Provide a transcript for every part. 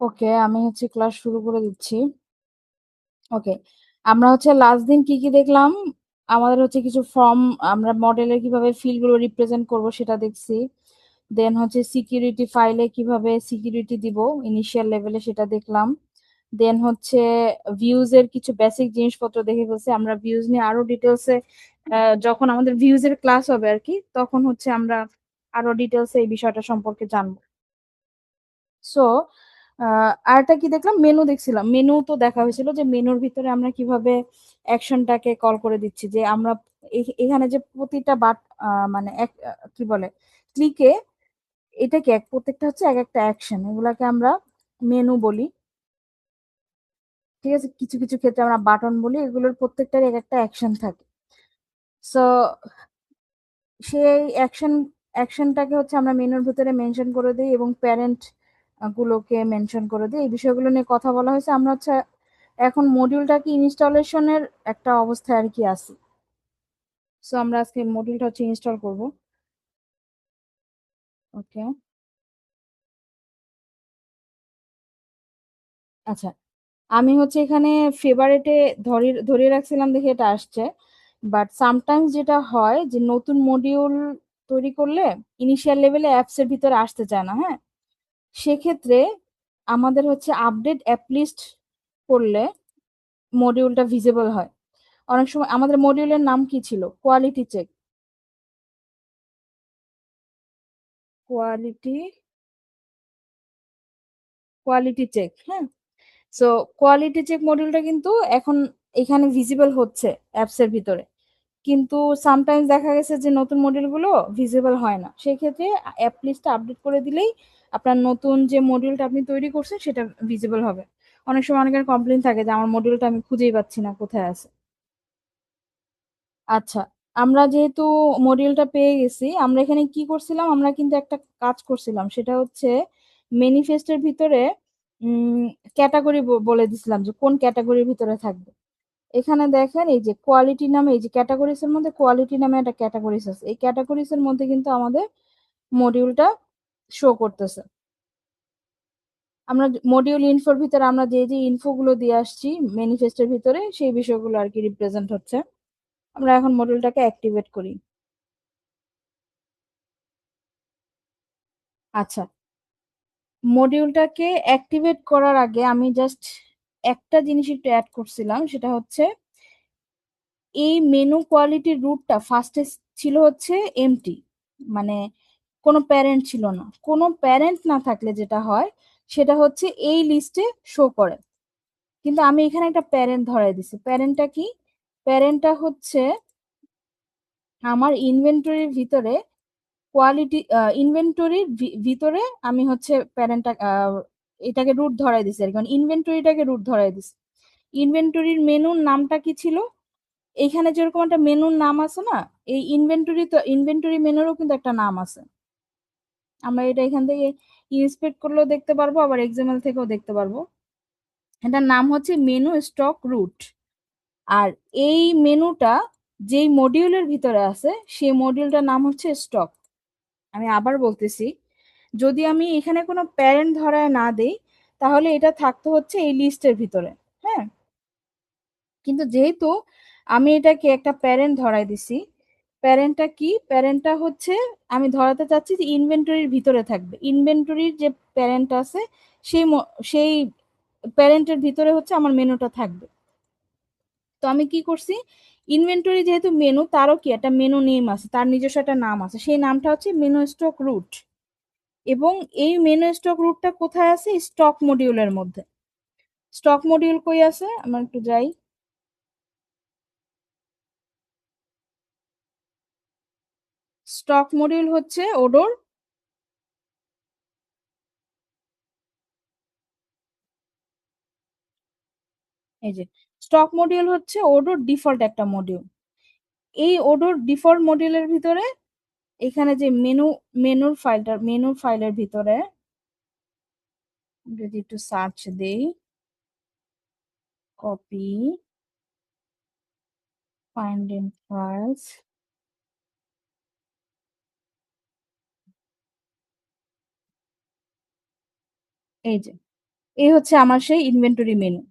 ওকে, আমি হচ্ছে ক্লাস শুরু করে দিচ্ছি। ওকে, আমরা হচ্ছে লাস্ট দিন কি কি দেখলাম? আমাদের হচ্ছে কিছু ফর্ম, আমরা মডেলের কিভাবে ফিল্ড গুলো রিপ্রেজেন্ট করব সেটা দেখছি। দেন হচ্ছে সিকিউরিটি ফাইলে কিভাবে সিকিউরিটি দিব ইনিশিয়াল লেভেলে সেটা দেখলাম। দেন হচ্ছে ভিউজ এর কিছু বেসিক জিনিসপত্র দেখে ফেলছি। আমরা ভিউজ নিয়ে আরো ডিটেলসে যখন আমাদের ভিউজ এর ক্লাস হবে আর কি, তখন হচ্ছে আমরা আরো ডিটেলসে এই বিষয়টা সম্পর্কে জানবো। সো আরেকটা কি দেখলাম, মেনু দেখছিলাম। মেনু তো দেখা হয়েছিল যে মেনুর ভিতরে আমরা কিভাবে অ্যাকশনটাকে কল করে দিচ্ছি, যে আমরা এখানে যে প্রতিটা মানে কি বলে ক্লিকে, এটা কি প্রত্যেকটা হচ্ছে এক একটা অ্যাকশন, এগুলাকে আমরা মেনু বলি। ঠিক আছে, কিছু কিছু ক্ষেত্রে আমরা বাটন বলি, এগুলোর প্রত্যেকটার এক একটা অ্যাকশন থাকে। সো সেই অ্যাকশনটাকে হচ্ছে আমরা মেনুর ভিতরে মেনশন করে দিই এবং প্যারেন্ট গুলোকে মেনশন করে দিই। এই বিষয়গুলো নিয়ে কথা বলা হয়েছে। আমরা হচ্ছে এখন মডিউলটাকে ইনস্টলেশনের একটা অবস্থায় আর কি আছি। সো আমরা আজকে মডিউলটা হচ্ছে ইনস্টল করব। ওকে, আচ্ছা। আমি হচ্ছে এখানে ফেভারেটে ধরিয়ে রাখছিলাম দেখে এটা আসছে। বাট সামটাইমস যেটা হয় যে নতুন মডিউল তৈরি করলে ইনিশিয়াল লেভেলে অ্যাপস এর ভিতরে আসতে চায় না, হ্যাঁ? সেক্ষেত্রে আমাদের হচ্ছে আপডেট অ্যাপলিস্ট করলে মডিউলটা ভিজিবল হয়। অনেক সময় আমাদের মডিউলের নাম কি ছিল? Quality check. Quality quality check, হ্যাঁ? সো কোয়ালিটি চেক মডিউলটা কিন্তু এখন এখানে ভিজিবল হচ্ছে অ্যাপস এর ভিতরে। কিন্তু সামটাইমস দেখা গেছে যে নতুন মডিউলগুলো ভিজিবল হয় না। সেক্ষেত্রে অ্যাপ লিস্টটা আপডেট করে দিলেই আপনার নতুন যে মডিউলটা আপনি তৈরি করছেন সেটা ভিজিবল হবে। অনেক সময় অনেকের কমপ্লেইন থাকে যে আমার মডিউলটা আমি খুঁজেই পাচ্ছি না, কোথায় আছে। আচ্ছা, আমরা যেহেতু মডিউলটা পেয়ে গেছি, আমরা এখানে কি করছিলাম? আমরা কিন্তু একটা কাজ করছিলাম। সেটা হচ্ছে ম্যানিফেস্টের ভিতরে উম ক্যাটেগরি বলে দিছিলাম যে কোন ক্যাটেগরির ভিতরে থাকবে। এখানে দেখেন এই যে কোয়ালিটি নামে, এই যে ক্যাটাগরিজ এর মধ্যে কোয়ালিটি নামে একটা ক্যাটাগরিজ আছে। এই ক্যাটাগরিজ এর মধ্যে কিন্তু আমাদের মডিউলটা শো করতেছে। আমরা মডিউল ইনফোর ভিতরে আমরা যে যে ইনফো গুলো দিয়ে আসছি ম্যানিফেস্টের ভিতরে, সেই বিষয়গুলো আর কি রিপ্রেজেন্ট হচ্ছে। আমরা এখন মডিউলটাকে অ্যাক্টিভেট করি। আচ্ছা, মডিউলটাকে অ্যাক্টিভেট করার আগে আমি জাস্ট একটা জিনিস একটু অ্যাড করছিলাম। সেটা হচ্ছে এই মেনু কোয়ালিটির রুটটা ফার্স্টে ছিল হচ্ছে এমটি, মানে কোনো প্যারেন্ট ছিল না। কোনো প্যারেন্ট না থাকলে যেটা হয় সেটা হচ্ছে এই লিস্টে শো করে। কিন্তু আমি এখানে একটা প্যারেন্ট ধরাই দিছি। প্যারেন্টটা কি? প্যারেন্টটা হচ্ছে আমার ইনভেন্টরির ভিতরে কোয়ালিটি, ইনভেন্টরির ভিতরে আমি হচ্ছে প্যারেন্টটা এটাকে রুট ধরাই দিছি আর কি, মানে ইনভেন্টরিটাকে রুট ধরাই দিছি। ইনভেন্টরির মেনুর নামটা কি ছিল? এইখানে যেরকম একটা মেনুর নাম আছে না, এই ইনভেন্টরি মেনুরও কিন্তু একটা নাম আছে। আমরা এটা এখান থেকে ইন্সপেক্ট করলেও দেখতে পারবো, আবার এক্সএমএল থেকেও দেখতে পারবো। এটার নাম হচ্ছে মেনু স্টক রুট। আর এই মেনুটা যেই মডিউলের ভিতরে আছে সেই মডিউলটার নাম হচ্ছে স্টক। আমি আবার বলতেছি, যদি আমি এখানে কোনো প্যারেন্ট ধরায় না দেই তাহলে এটা থাকতো হচ্ছে এই লিস্টের ভিতরে, হ্যাঁ? কিন্তু যেহেতু আমি এটাকে একটা প্যারেন্ট ধরাই দিছি, প্যারেন্টটা কি? প্যারেন্টটা হচ্ছে আমি ধরাতে চাচ্ছি যে ইনভেন্টরির ভিতরে থাকবে। ইনভেন্টরির যে প্যারেন্ট আছে সেই প্যারেন্টের ভিতরে হচ্ছে আমার মেনুটা থাকবে। তো আমি কি করছি? ইনভেন্টরি যেহেতু মেনু, তারও কি একটা মেনু নেম আছে, তার নিজস্ব একটা নাম আছে। সেই নামটা হচ্ছে মেনু স্টক রুট। এবং এই মেনু স্টক রুটটা কোথায় আছে? স্টক মডিউলের মধ্যে। স্টক মডিউল কই আছে? আমরা একটু যাই। স্টক মডিউল হচ্ছে ওডোর, এই যে স্টক মডিউল হচ্ছে ওডোর ডিফল্ট একটা মডিউল। এই ওডোর ডিফল্ট মডিউলের ভিতরে এখানে যে মেনুর ফাইলের ভিতরে যদি একটু সার্চ দেই, কপি, ফাইন্ড ইন ফাইলস, এই যে এই হচ্ছে আমার সেই ইনভেন্টরি মেনু।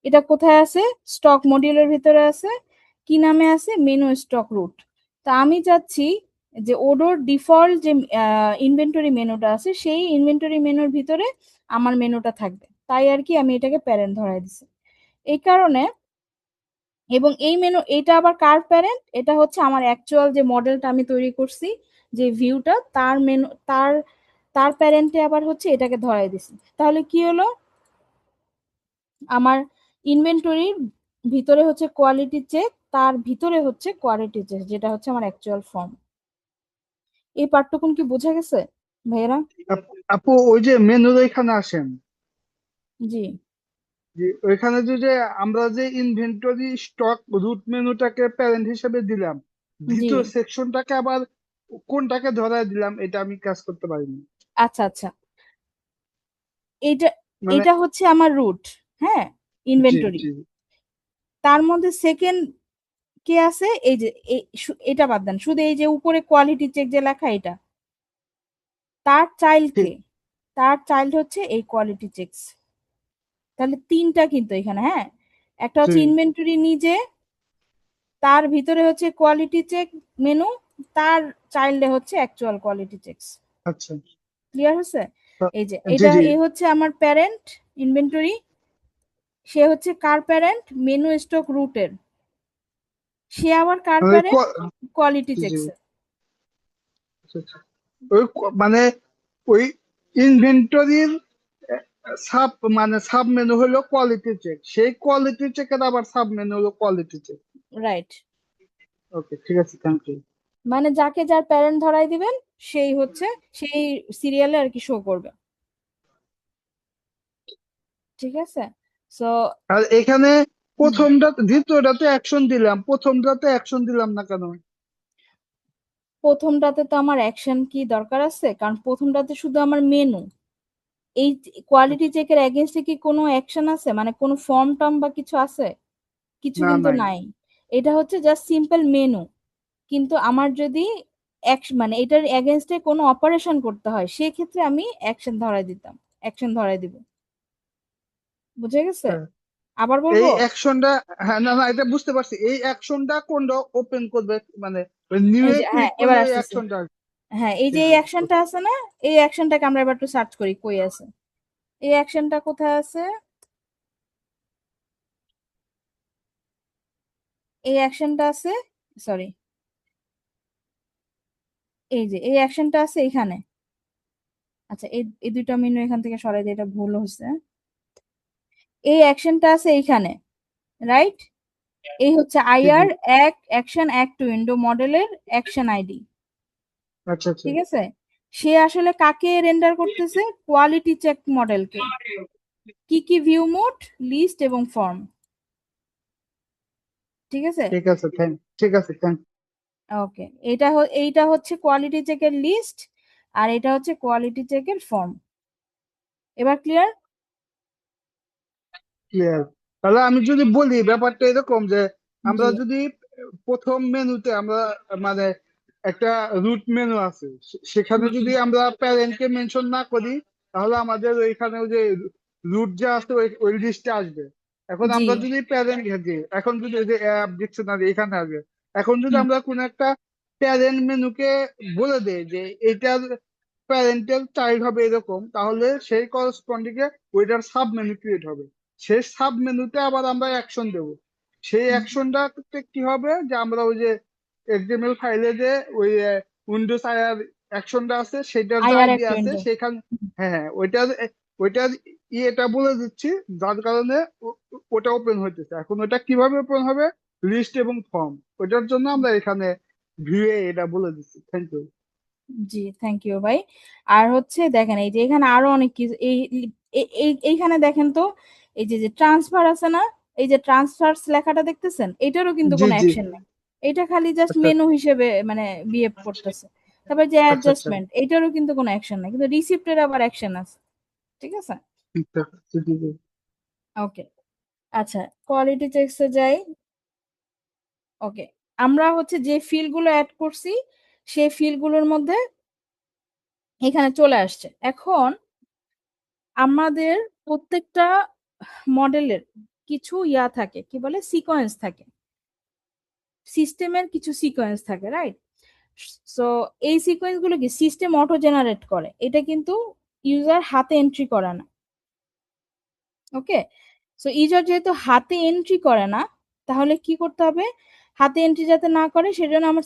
এটা কোথায় আছে? স্টক মডিউলের ভিতরে আছে। কি নামে আছে? Menu stock route. তা আমি চাচ্ছি যে ওডোর ডিফল্ট যে ইনভেন্টরি মেনুটা আছে সেই ইনভেন্টরি মেনুর ভিতরে আমার মেনুটা থাকবে, তাই আর কি আমি এটাকে প্যারেন্ট ধরাই দিছি। এই কারণে, এবং এই মেনু এটা আবার কার প্যারেন্ট? এটা হচ্ছে আমার অ্যাকচুয়াল যে মডেলটা আমি তৈরি করছি, যে ভিউটা, তার মেনু, তার তার প্যারেন্টে আবার হচ্ছে এটাকে ধরাই দিছি। তাহলে কি হলো? আমার ইনভেন্টরির ভিতরে হচ্ছে কোয়ালিটি চেক, তার ভিতরে হচ্ছে কোয়ালিটি চেক, যেটা হচ্ছে আমার অ্যাকচুয়াল ফর্ম। এই পার্টটুকুন কি বোঝা গেছে ভাইয়েরা? আপু ওই যে মেনুর ওইখানে আসেন, জি যে ওইখানে যে আমরা যে ইনভেন্টরি স্টক রুট মেনুটাকে প্যারেন্ট হিসেবে দিলাম, জি। ভিতর সেকশনটাকে আবার কোনটাকে ধরায় দিলাম, এটা আমি কাজ করতে পারিনি। আচ্ছা আচ্ছা, এটা মানে এটা হচ্ছে আমার রুট। হ্যাঁ, জি ইনভেন্টরি। জি। তার মধ্যে সেকেন্ড কে আছে? এই যে এটা বাদ দেন, শুধু এই যে উপরে কোয়ালিটি চেক যে লেখা, এটা তার চাইল্ড ঠিক। কে? তার চাইল্ড হচ্ছে এই কোয়ালিটি চেকস। তাহলে তিনটা কিন্তু এখানে, হ্যাঁ, একটা জি। হচ্ছে ইনভেন্টরি নিজে, তার ভিতরে হচ্ছে কোয়ালিটি চেক মেনু, তার চাইল্ডে হচ্ছে অ্যাকচুয়াল কোয়ালিটি চেকস। আচ্ছা। ক্লিয়ার হচ্ছে? এই যে জি এটা, জি। এই হচ্ছে আমার প্যারেন্ট ইনভেন্টরি। সে হচ্ছে কার প্যারেন্ট? মেনু স্টক রুটের। সে আবার কার মানে প্যারেন্ট? কোয়ালিটি জি জি। চেকস। আচ্ছা, আচ্ছা। মানে ওই ইনভেন্টরির সাব মানে সাব মেনু হলো কোয়ালিটি চেক, সেই কোয়ালিটি চেকের আবার সাব মেনু হলো কোয়ালিটি চেক। রাইট। ওকে, ঠিক আছে, থ্যাংক ইউ। মানে যাকে যার প্যারেন্ট ধরাই দিবেন, সেই হচ্ছে সেই সিরিয়ালে আর কি শো করবে। ঠিক আছে? সো আর এখানে দ্বিতীয়টাতে অ্যাকশন দিলাম, প্রথমটাতে অ্যাকশন দিলাম না কেন? প্রথমটাতে তো আমার অ্যাকশন কি দরকার আছে? কারণ প্রথমটাতে শুধু আমার মেনু। এই কোয়ালিটি চেকের এগেইনস্টে কি কোনো অ্যাকশন আছে, মানে কোনো ফর্ম টর্ম বা কিছু আছে? কিছু না, কিন্তু নাই। নাই। এটা হচ্ছে জাস্ট সিম্পল মেনু। কিন্তু আমার যদি মানে এটার এগেইনস্টে কোনো অপারেশন করতে হয়, সেক্ষেত্রে আমি অ্যাকশন ধরাই দিতাম, অ্যাকশন ধরাই দিব। বুঝে গেছে? হ্যাঁ। আবার এই বলবো? অ্যাকশনটা, হ্যাঁ, না না, এটা বুঝতে পারছি। এই অ্যাকশনটা কোনটা ওপেন করবে, মানে নিউ এই এ যে, হ্যাঁ, ক্লিক এবার করলে এই আসতেছে। অ্যাকশনটা আসবে। হ্যাঁ, এই জি যে এই জি। অ্যাকশনটা আছে না, এই অ্যাকশনটাকে আমরা এবার একটু সার্চ করি কই আছে। এই অ্যাকশনটা কোথায় আছে? এই অ্যাকশনটা আছে, সরি, এই যে এই অ্যাকশনটা আছে এখানে। আচ্ছা, এই এই দুইটা মেনু এখান থেকে সরাই দিয়ে, এটা ভুল হচ্ছে। এই অ্যাকশনটা আছে এইখানে, রাইট? এই হচ্ছে জি জি। IR act action act to window মডেলের অ্যাকশন আইডি। আচ্ছা আচ্ছা। ঠিক আছে? সে আসলে কাকে রেন্ডার করতেছে? কোয়ালিটি চেক মডেলকে। কি কি? ভিউ মোড, লিস্ট এবং ফর্ম। ঠিক আছে? ঠিক আছে, ঠিক আছে, থ্যাংক। ওকে, এইটা হচ্ছে কোয়ালিটি চেকের লিস্ট, আর এটা হচ্ছে কোয়ালিটি চেকের ফর্ম। এবার ক্লিয়ার? ক্লিয়ার। তাহলে আমি যদি বলি ব্যাপারটা এরকম যে আমরা জি যদি প্রথম মেনুতে আমরা মানে একটা রুট মেনু আছে, সেখানে জি যদি আমরা প্যারেন্ট কে মেনশন না করি, তাহলে আমাদের ওইখানে ওই যে রুট যে আছে ওই ওই লিস্টে আসবে। এখন জি। আমরা যদি প্যারেন্ট ঘেঁটি, এখন যদি ওই যে অ্যাপ ডিকশনারি এখানে আসবে, এখন যদি হুম। আমরা কোন একটা প্যারেন্ট মেনুকে বলে দেই যে এটার প্যারেন্টাল চাইল্ড হবে এরকম, তাহলে সেই করসপন্ডিং এ ওইটার সাব মেনু ক্রিয়েট হবে। সেই সাব মেনুতে আবার আমরা অ্যাকশন দেব। সেই অ্যাকশনটাতে কি হবে, যে আমরা ওই যে এক্সএমএল ফাইলে যে ওই উইন্ডোজ আইআর অ্যাকশনটা আছে, সেটার যে আইআর আইডি এক আছে উইন্ডো। সেখানে, হ্যাঁ হ্যাঁ, ওইটার এটা বলে দিচ্ছি, যার কারণে ওটা ওপেন হইতেছে। এখন ওটা কিভাবে ওপেন হবে, লিস্ট এবং ফর্ম, ওইটার জন্য আমরা এখানে ভিউ এ এটা বলে দিচ্ছি। Thank you. জি, থ্যাংক ইউ ভাই। আর হচ্ছে দেখেন, এই যে এখানে আরো অনেক কিছু, এইখানে দেখেন তো, এই যে যে ট্রান্সফার আছে না, এই যে ট্রান্সফারস লেখাটা দেখতেছেন, এটারও কিন্তু জি কোনো জি। অ্যাকশন নেই। এটা খালি জাস্ট আচ্ছা মেনু হিসেবে মানে বিহেভ করতেছে। তারপর যে আচ্ছা। আচ্ছা। অ্যাডজাস্টমেন্ট, এটারও কিন্তু কোনো অ্যাকশন নাই, কিন্তু রিসিপ্টের আবার অ্যাকশন আছে। ঠিক আছে? আচ্ছা, জি জি জি। ওকে। আচ্ছা, কোয়ালিটি চেকসে যাই। ওকে, আমরা হচ্ছে যে ফিল্ড গুলো অ্যাড করছি, সেই ফিল্ড গুলোর মধ্যে এখানে চলে আসছে। এখন আমাদের প্রত্যেকটা মডেলের কিছু ইয়া থাকে, কি বলে, সিকোয়েন্স থাকে, সিস্টেমের কিছু সিকোয়েন্স থাকে, রাইট? সো এই সিকোয়েন্স গুলো কি সিস্টেম অটো জেনারেট করে, এটা কিন্তু ইউজার হাতে এন্ট্রি করে না। ওকে, সো ইউজার যেহেতু হাতে এন্ট্রি করে না, তাহলে কি করতে হবে, হাতে এন্ট্রি যাতে না করে সেজন্য আমার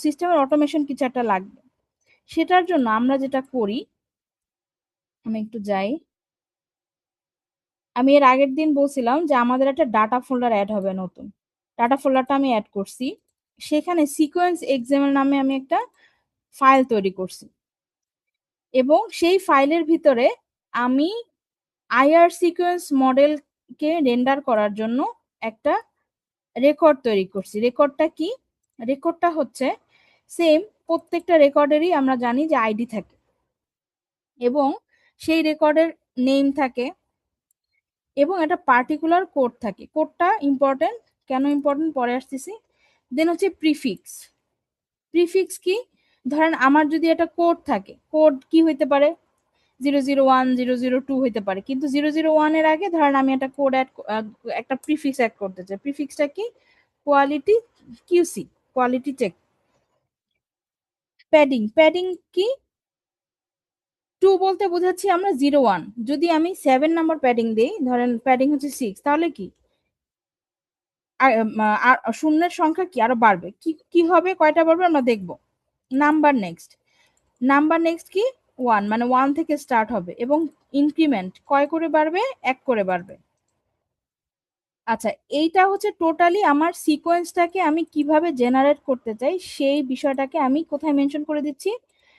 সিস্টেমের অটোমেশন কিছু একটা লাগবে। সেটার জন্য আমরা যেটা করি, আমি একটু যাই, আমি এর আগের দিন বলছিলাম যে আমাদের একটা ডাটা ফোল্ডার অ্যাড হবে নতুন, ডাটা ফোল্ডারটা আমি অ্যাড করছি, সেখানে সিকোয়েন্স এক্সামের নামে আমি একটা ফাইল তৈরি করছি, এবং সেই ফাইলের ভিতরে আমি আইআর সিকোয়েন্স মডেলকে রেন্ডার করার জন্য একটা রেকর্ড তৈরি করছি। রেকর্ডটা কি? রেকর্ডটা হচ্ছে সেম, প্রত্যেকটা রেকর্ডেরই আমরা জানি যে আইডি থাকে, এবং সেই রেকর্ডের নেম থাকে, এবং একটা পার্টিকুলার কোড থাকে। কোডটা ইম্পর্টেন্ট, কেন ইম্পর্টেন্ট পরে আসতেছি। দেন হচ্ছে প্রিফিক্স। প্রিফিক্স কি? ধরেন আমার যদি একটা কোড থাকে, কোড কি হইতে পারে, 001 002 হইতে পারে, কিন্তু 001 এর আগে ধরেন আমি একটা কোড একটা প্রিফিক্স অ্যাড করতে চাই। প্রিফিক্সটা কি? Quality QC, quality check. Padding, padding কি? 2 বলতে বোঝাচ্ছি আমরা 01, যদি আমি 7 নাম্বার প্যাডিং দিই, ধরেন প্যাডিং হচ্ছে 6, তাহলে কি আর শূন্যের সংখ্যা কি আরো বাড়বে, কি কি হবে, কয়টা বাড়বে আমরা দেখব। নাম্বার নেক্সট, নাম্বার নেক্সট কি? 1, মানে 1 থেকে স্টার্ট হবে, এবং ইনক্রিমেন্ট কয় করে বাড়বে, 1 করে বাড়বে। আচ্ছা, এইটা হচ্ছে টোটালি আমার সিকোয়েন্সটাকে আমি কিভাবে জেনারেট করতে চাই সেই বিষয়টাকে আমি কোথায় মেনশন করে দিচ্ছি,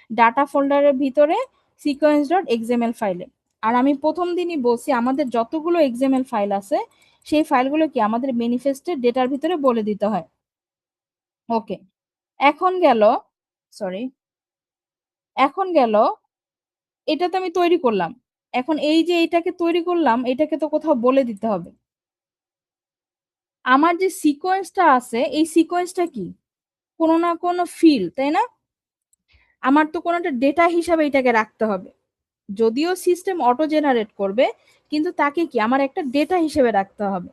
ডাটা ফোল্ডারের ভিতরে সিকোয়েন্স ডট এক্সএমএল ফাইলে। আর আমি প্রথম দিনই বলছি আমাদের যতগুলো এক্সএমএল ফাইল আছে সেই ফাইলগুলো কি আমাদের ম্যানিফেস্টের ডেটার ভিতরে বলে দিতে হয়। ওকে, এখন গেল, সরি, এখন গেল, এটা তো আমি তৈরি করলাম, এখন এই যে এটাকে তৈরি করলাম এটাকে তো কোথাও বলে দিতে হবে। আমার যে সিকোয়েন্সটা আছে এই সিকোয়েন্সটা কি, কোনো না কোনো ফিল্ড, তাই না? আমার তো কোনো একটা ডেটা হিসাবে এটাকে রাখতে হবে, যদিও সিস্টেম অটো জেনারেট করবে, কিন্তু তাকে কি আমার একটা ডেটা হিসেবে রাখতে হবে।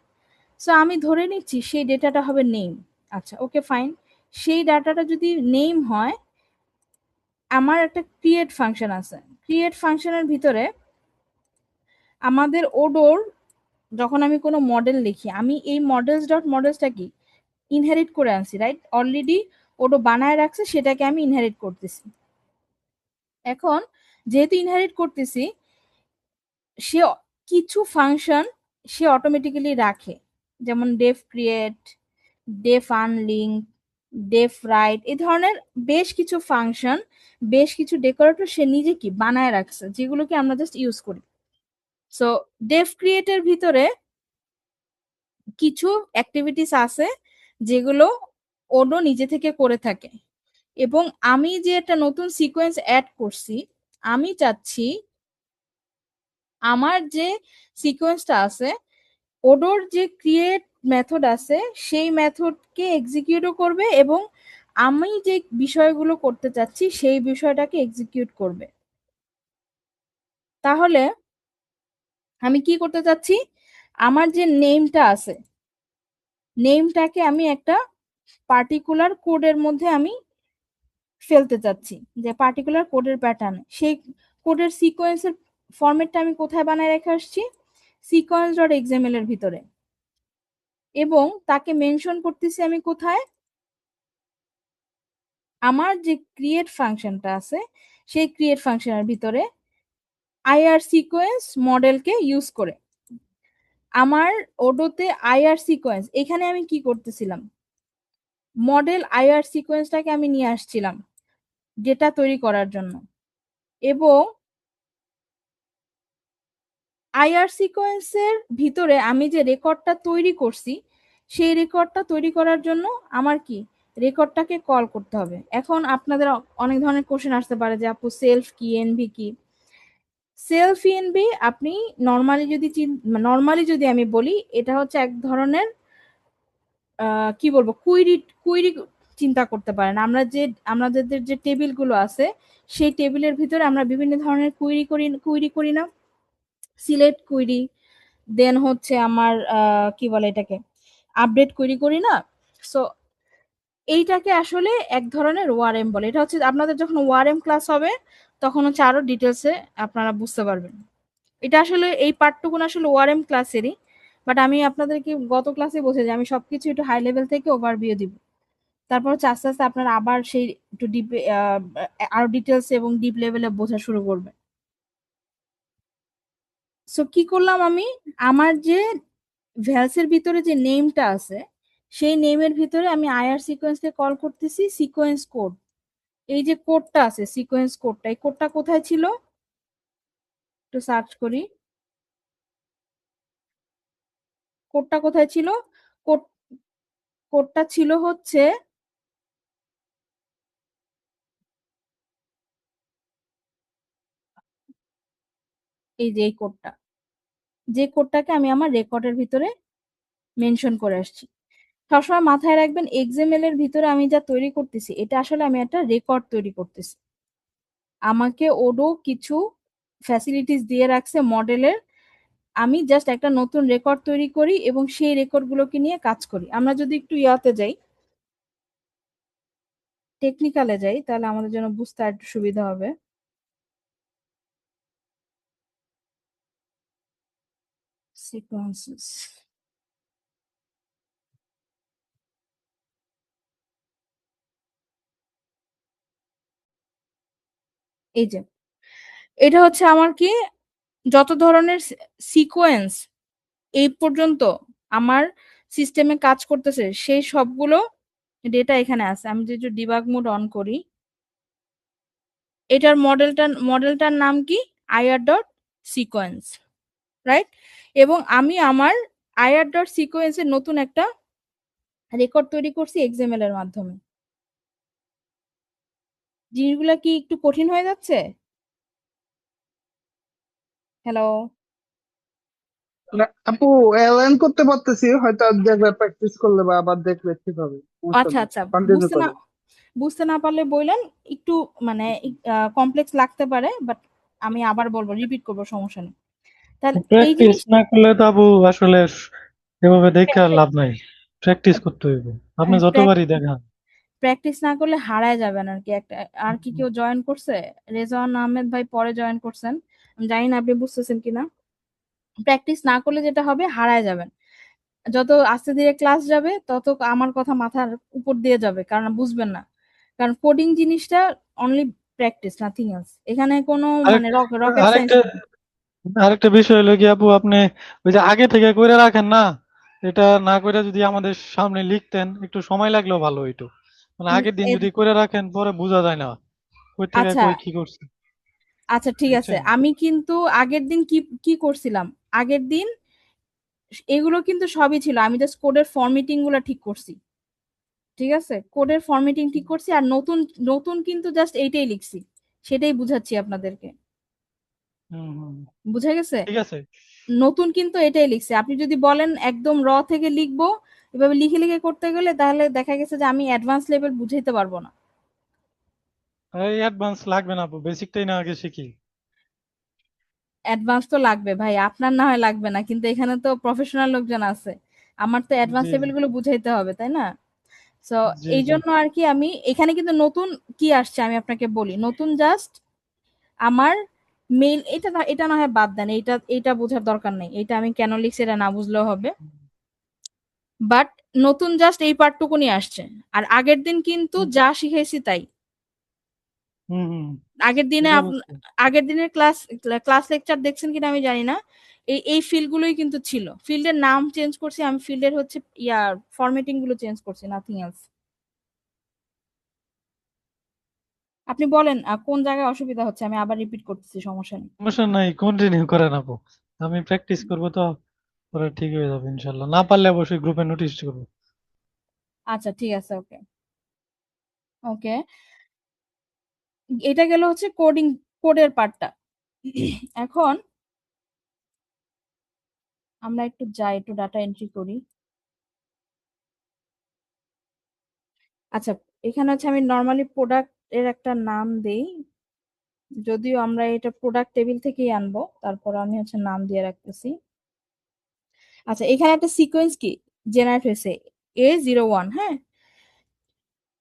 সো আমি ধরে নিচ্ছি সেই ডেটাটা হবে নেম। আচ্ছা, ওকে, ফাইন। সেই ডাটাটা যদি নেম হয়, আমার একটা ক্রিয়েট ফাংশন আছে। ক্রিয়েট ফাংশনের ভিতরে আমাদের ওডোর, যখন আমি কোনো মডেল লিখি, আমি এই মডেলস ডট মডেলসটা কি ইনহেরিট করে আনছি, রাইট? অলরেডি ওডো বানায় রাখছে, সেটাকে আমি ইনহেরিট করতেছি। এখন যেহেতু ইনহেরিট করতেছি, সে কিছু ফাংশন সে অটোমেটিক্যালি রাখে, যেমন def create, def unlink, def write, এই ধরনের বেশ কিছু ফাংশন, বেশ কিছু ডেকোরেটর সে নিজে কি বানায় রাখছে, যেগুলোকে আমরা জাস্ট ইউজ করি। সো ডেফ ক্রিয়েটের ভিতরে কিছু অ্যাক্টিভিটিস আছে যেগুলো ওডো নিজে থেকে করে থাকে, এবং আমি যে একটা নতুন সিকোয়েন্স অ্যাড করছি, আমি চাচ্ছি আমার যে সিকোয়েন্সটা আছে, ওডোর যে ক্রিয়েট মেথড আছে সেই মেথডকে এক্সিকিউটও করবে, এবং আমি যে বিষয়গুলো করতে চাচ্ছি সেই বিষয়টাকে এক্সিকিউট করবে। তাহলে আমি কি করতে চাচ্ছি, আমার যে নেমটা আছে, নেমটাকে আমি একটা পার্টিকুলার কোডের মধ্যে আমি ফেলতে চাচ্ছি, যে পার্টিকুলার কোডের প্যাটার্ন, সেই কোডের সিকোয়েন্সের ফরম্যাটটা আমি কোথায় বানায় রেখে আসছি, সিকোয়েন্স ডট এক্সএমএল এর ভিতরে, এবং তাকে মেনশন করতেছি আমি কোথায়, আমার যে ক্রিয়েট ফাংশনটা আছে সেই ক্রিয়েট ফাংশনের ভিতরে আইআর সিকোয়েন্স মডেলকে ইউজ করে। আমার ওডোতে আইআর সিকোয়েন্স, এখানে আমি কি করতেছিলাম, মডেল আইআর সিকোয়েন্সটাকে আমি নিয়ে আসছিলাম ডেটা তৈরি করার জন্য, এবং আইআর সিকোয়েন্সের ভিতরে আমি যে রেকর্ডটা তৈরি করছি সেই রেকর্ডটা তৈরি করার জন্য আমার কি রেকর্ডটাকে কল করতে হবে। এখন আপনাদের অনেক ধরনের কোশ্চেন আসতে পারে যে আপু সেলফ কি, এনভি কি। সেলফ ইএনভি আপনি নর্মালি যদি আমি বলি, এটা হচ্ছে এক ধরনের কি বলবো, কুইরি, কুইরি চিন্তা করতে পারেন। আমাদের যে টেবিল গুলো আছে সেই টেবিলের ভিতরে আমরা বিভিন্ন ধরনের কুইরি করি না, সিলেক্ট কুইরি, দেন হচ্ছে আমার কি বলে এটাকে, আপডেট কুইরি করি না? সো এইটাকে আসলে এক ধরনের ওআরএম বলে। এটা হচ্ছে আপনাদের যখন ওআরএম ক্লাস হবে তখন হচ্ছে আরো ডিটেলসে আপনারা বুঝতে পারবেন। এটা আসলে এই পার্টটুকুন আসলে ওআরএম ক্লাসেরই, বাট আমি আপনাদেরকে গত ক্লাসে বলছি যে আমি সবকিছু একটু হাই লেভেল থেকে ওভারভিউ দিব। তারপর হচ্ছে আস্তে আস্তে আপনারা আবার সেই একটু ডিপ, আরো ডিটেলস এবং ডিপ লেভেলে বোঝা শুরু করবেন। সো কি করলাম আমি, আমার যে ভ্যালসের ভিতরে যে নেমটা আছে সেই নেমের ভিতরে আমি আইআর সিকোয়েন্সকে কল করতেছি সিকোয়েন্স কোড। এই যে কোডটা আছে সিকোয়েন্স কোডটা, এই কোডটা কোথায় ছিল একটু সার্চ করি। কোডটা কোথায় ছিল? কোড কোডটা ছিল হচ্ছে এই যে এই কোডটা, যে কোডটাকে আমি আমার রেকর্ডের ভিতরে মেনশন করে আসছি। সবসময় মাথায় রাখবেন এক্সএমএল এর ভিতরে আমি যা তৈরি করতেছি এটা আসলে আমি একটা রেকর্ড তৈরি করতেছি। আমাকে ওডো কিছু ফ্যাসিলিটিস দিয়ে রাখছে মডেলের, আমি জাস্ট একটা নতুন রেকর্ড তৈরি করি এবং সেই রেকর্ডগুলোকে নিয়ে কাজ করি। আমরা যদি একটু ইয়াতে যাই, টেকনিক্যালে যাই, তাহলে আমাদের জন্য বুঝতে একটু সুবিধা হবে। সিকোয়েন্সেস, এই যে এটা হচ্ছে আমার কি, যত ধরনের সিকোয়েন্স এই পর্যন্ত আমার সিস্টেমে কাজ করতেছে সেই সবগুলো ডেটা এখানে আছে। আমি যদি ডিবাগ মোড অন করি, এটার মডেলটার নাম কি, আইআর ডট সিকোয়েন্স, রাইট? এবং আমি আমার আইআর ডট সিকোয়েন্সের নতুন একটা রেকর্ড তৈরি করছি এক্সএমএল এর মাধ্যমে। জিনিসগুলা কি একটু কঠিন হয়ে যাচ্ছে? হ্যালো? না, আপু অ্যালাইন করতে পারতেছি, হয়তো আর একবার প্র্যাকটিস করলে বা আবার দেখলে ঠিক হবে, সমস্যা আচ্ছা নেই, আচ্ছা, কন্টিনিউ বুঝতে না করো। বুঝতে না পারলে বললেন, একটু মানে কমপ্লেক্স লাগতে পারে, বাট আমি আবার বলবো, রিপিট করবো, সমস্যা নেই। তাহলে এই প্র্যাকটিস জিনিস, না করলে তো আপু আসলে এভাবে দেখে আর লাভ নাই। প্র্যাকটিস করতে হইব। আপনি যতবারই দেখান। প্র্যাকটিস না করলে হারায় যাবেন আর কি। একটা আর কি কেউ জয়েন করছে? রেজওয়ান আহমেদ ভাই পরে জয়েন করছেন, আমি জানি না আপনি বুঝতেছেন কিনা। প্র্যাকটিস না করলে যেটা হবে, হারায় যাবেন। যত আস্তে ধীরে ক্লাস যাবে তত আমার কথা মাথার উপর দিয়ে যাবে, কারণ বুঝবেন না। কারণ কোডিং জিনিসটা অনলি প্র্যাকটিস, নাথিং এলস। এখানে কোনো আরেক মানে রকেট সায়েন্স আরেকটা নেই। আরেকটা বিষয় হলো কি আপু, আপনি ওই যে আগে থেকে করে রাখেন না, এটা না করে যদি আমাদের সামনে লিখতেন একটু সময় লাগলেও ভালো হইতো। মানে উম, আগের দিন এ- যদি করে রাখেন পরে বোঝা যায় না কই থেকে আচ্ছা কই কি করছে। আচ্ছা, ঠিক আছে। বুঝছেন? আমি কিন্তু আগের দিন কি কি করছিলাম, আগের দিন এগুলো কিন্তু সবই ছিল, আমি জাস্ট কোডের ফরম্যাটিং গুলো ঠিক করছি। ঠিক আছে, কোডের ফরম্যাটিং ঠিক করছি, আর নতুন নতুন কিন্তু জাস্ট এইটাই লিখছি, সেটাই বুঝাচ্ছি আপনাদেরকে। হুম হুম। বুঝা গেছে? ঠিক আছে। নতুন কিন্তু এটাই লিখছে। আপনি যদি বলেন একদম থেকে লিখবো, এভাবে লিখে লিখে করতে গেলে তাহলে দেখা গেছে যে আমি অ্যাডভান্স লেভেল বুঝাইতে পারবো না। এই অ্যাডভান্স লাগবে না আপু, বেসিকটাই না আগে শিখি। অ্যাডভান্স তো লাগবে ভাই, আপনার না হয় লাগবে না, কিন্তু এখানে তো প্রফেশনাল লোকজন আছে, আমার তো অ্যাডভান্স জি লেভেল গুলো বুঝাইতে হবে, তাই না? সো জি এই জি। জন্য আর কি আমি এখানে কিন্তু নতুন কি আসছে আমি আপনাকে বলি। নতুন জাস্ট আমার মেইন, এটা না হয় বাদ দেন, এটা বোঝার দরকার নেই, এটা আমি কেন লিখছি এটা না বুঝলেও হবে। বাট নতুন জাস্ট এই পার্টটুকুনি আসছে। আর আগের দিন কিন্তু হুম যা শিখাইছি তাই। হুম হুম, আগের দিনে এটা বুঝছি। আগের দিনের ক্লাস ক্লাস লেকচার দেখছেন কিনা আমি জানি না। এই ফিল্ড গুলোই কিন্তু ছিল, ফিল্ডের নাম চেঞ্জ করছি আমি, ফিল্ডের হচ্ছে ইয়ার ফরম্যাটিং গুলো চেঞ্জ করছি, নাথিং এলস। আপনি বলেন কোন জায়গায় অসুবিধা হচ্ছে, আমি আবার রিপিট করতেছি, সমস্যা নেই। সমস্যা নাই, কন্টিনিউ করেন আপু। আমি প্র্যাকটিস করবো তো, পরে ঠিক হয়ে যাবে ইনশাল্লাহ। না পারলে অবশ্যই গ্রুপে নোটিশ করবো। আচ্ছা ঠিক আছে, ওকে। ওকে, এটা গেল হচ্ছে কোডিং, কোডের পার্টটা। এখন আমরা একটু যাই, একটু ডাটা এন্ট্রি করি। আচ্ছা, এখানে হচ্ছে আমি নর্মালি প্রোডাক্ট এর একটা নাম দেই, যদিও আমরা এটা প্রোডাক্ট টেবিল থেকেই আনবো, তারপর আমি হচ্ছে নাম দিয়ে রাখতেছি। আচ্ছা, এখানে একটা সিকোয়েন্স কি জেনারেট হয়েছে A01, হ্যাঁ।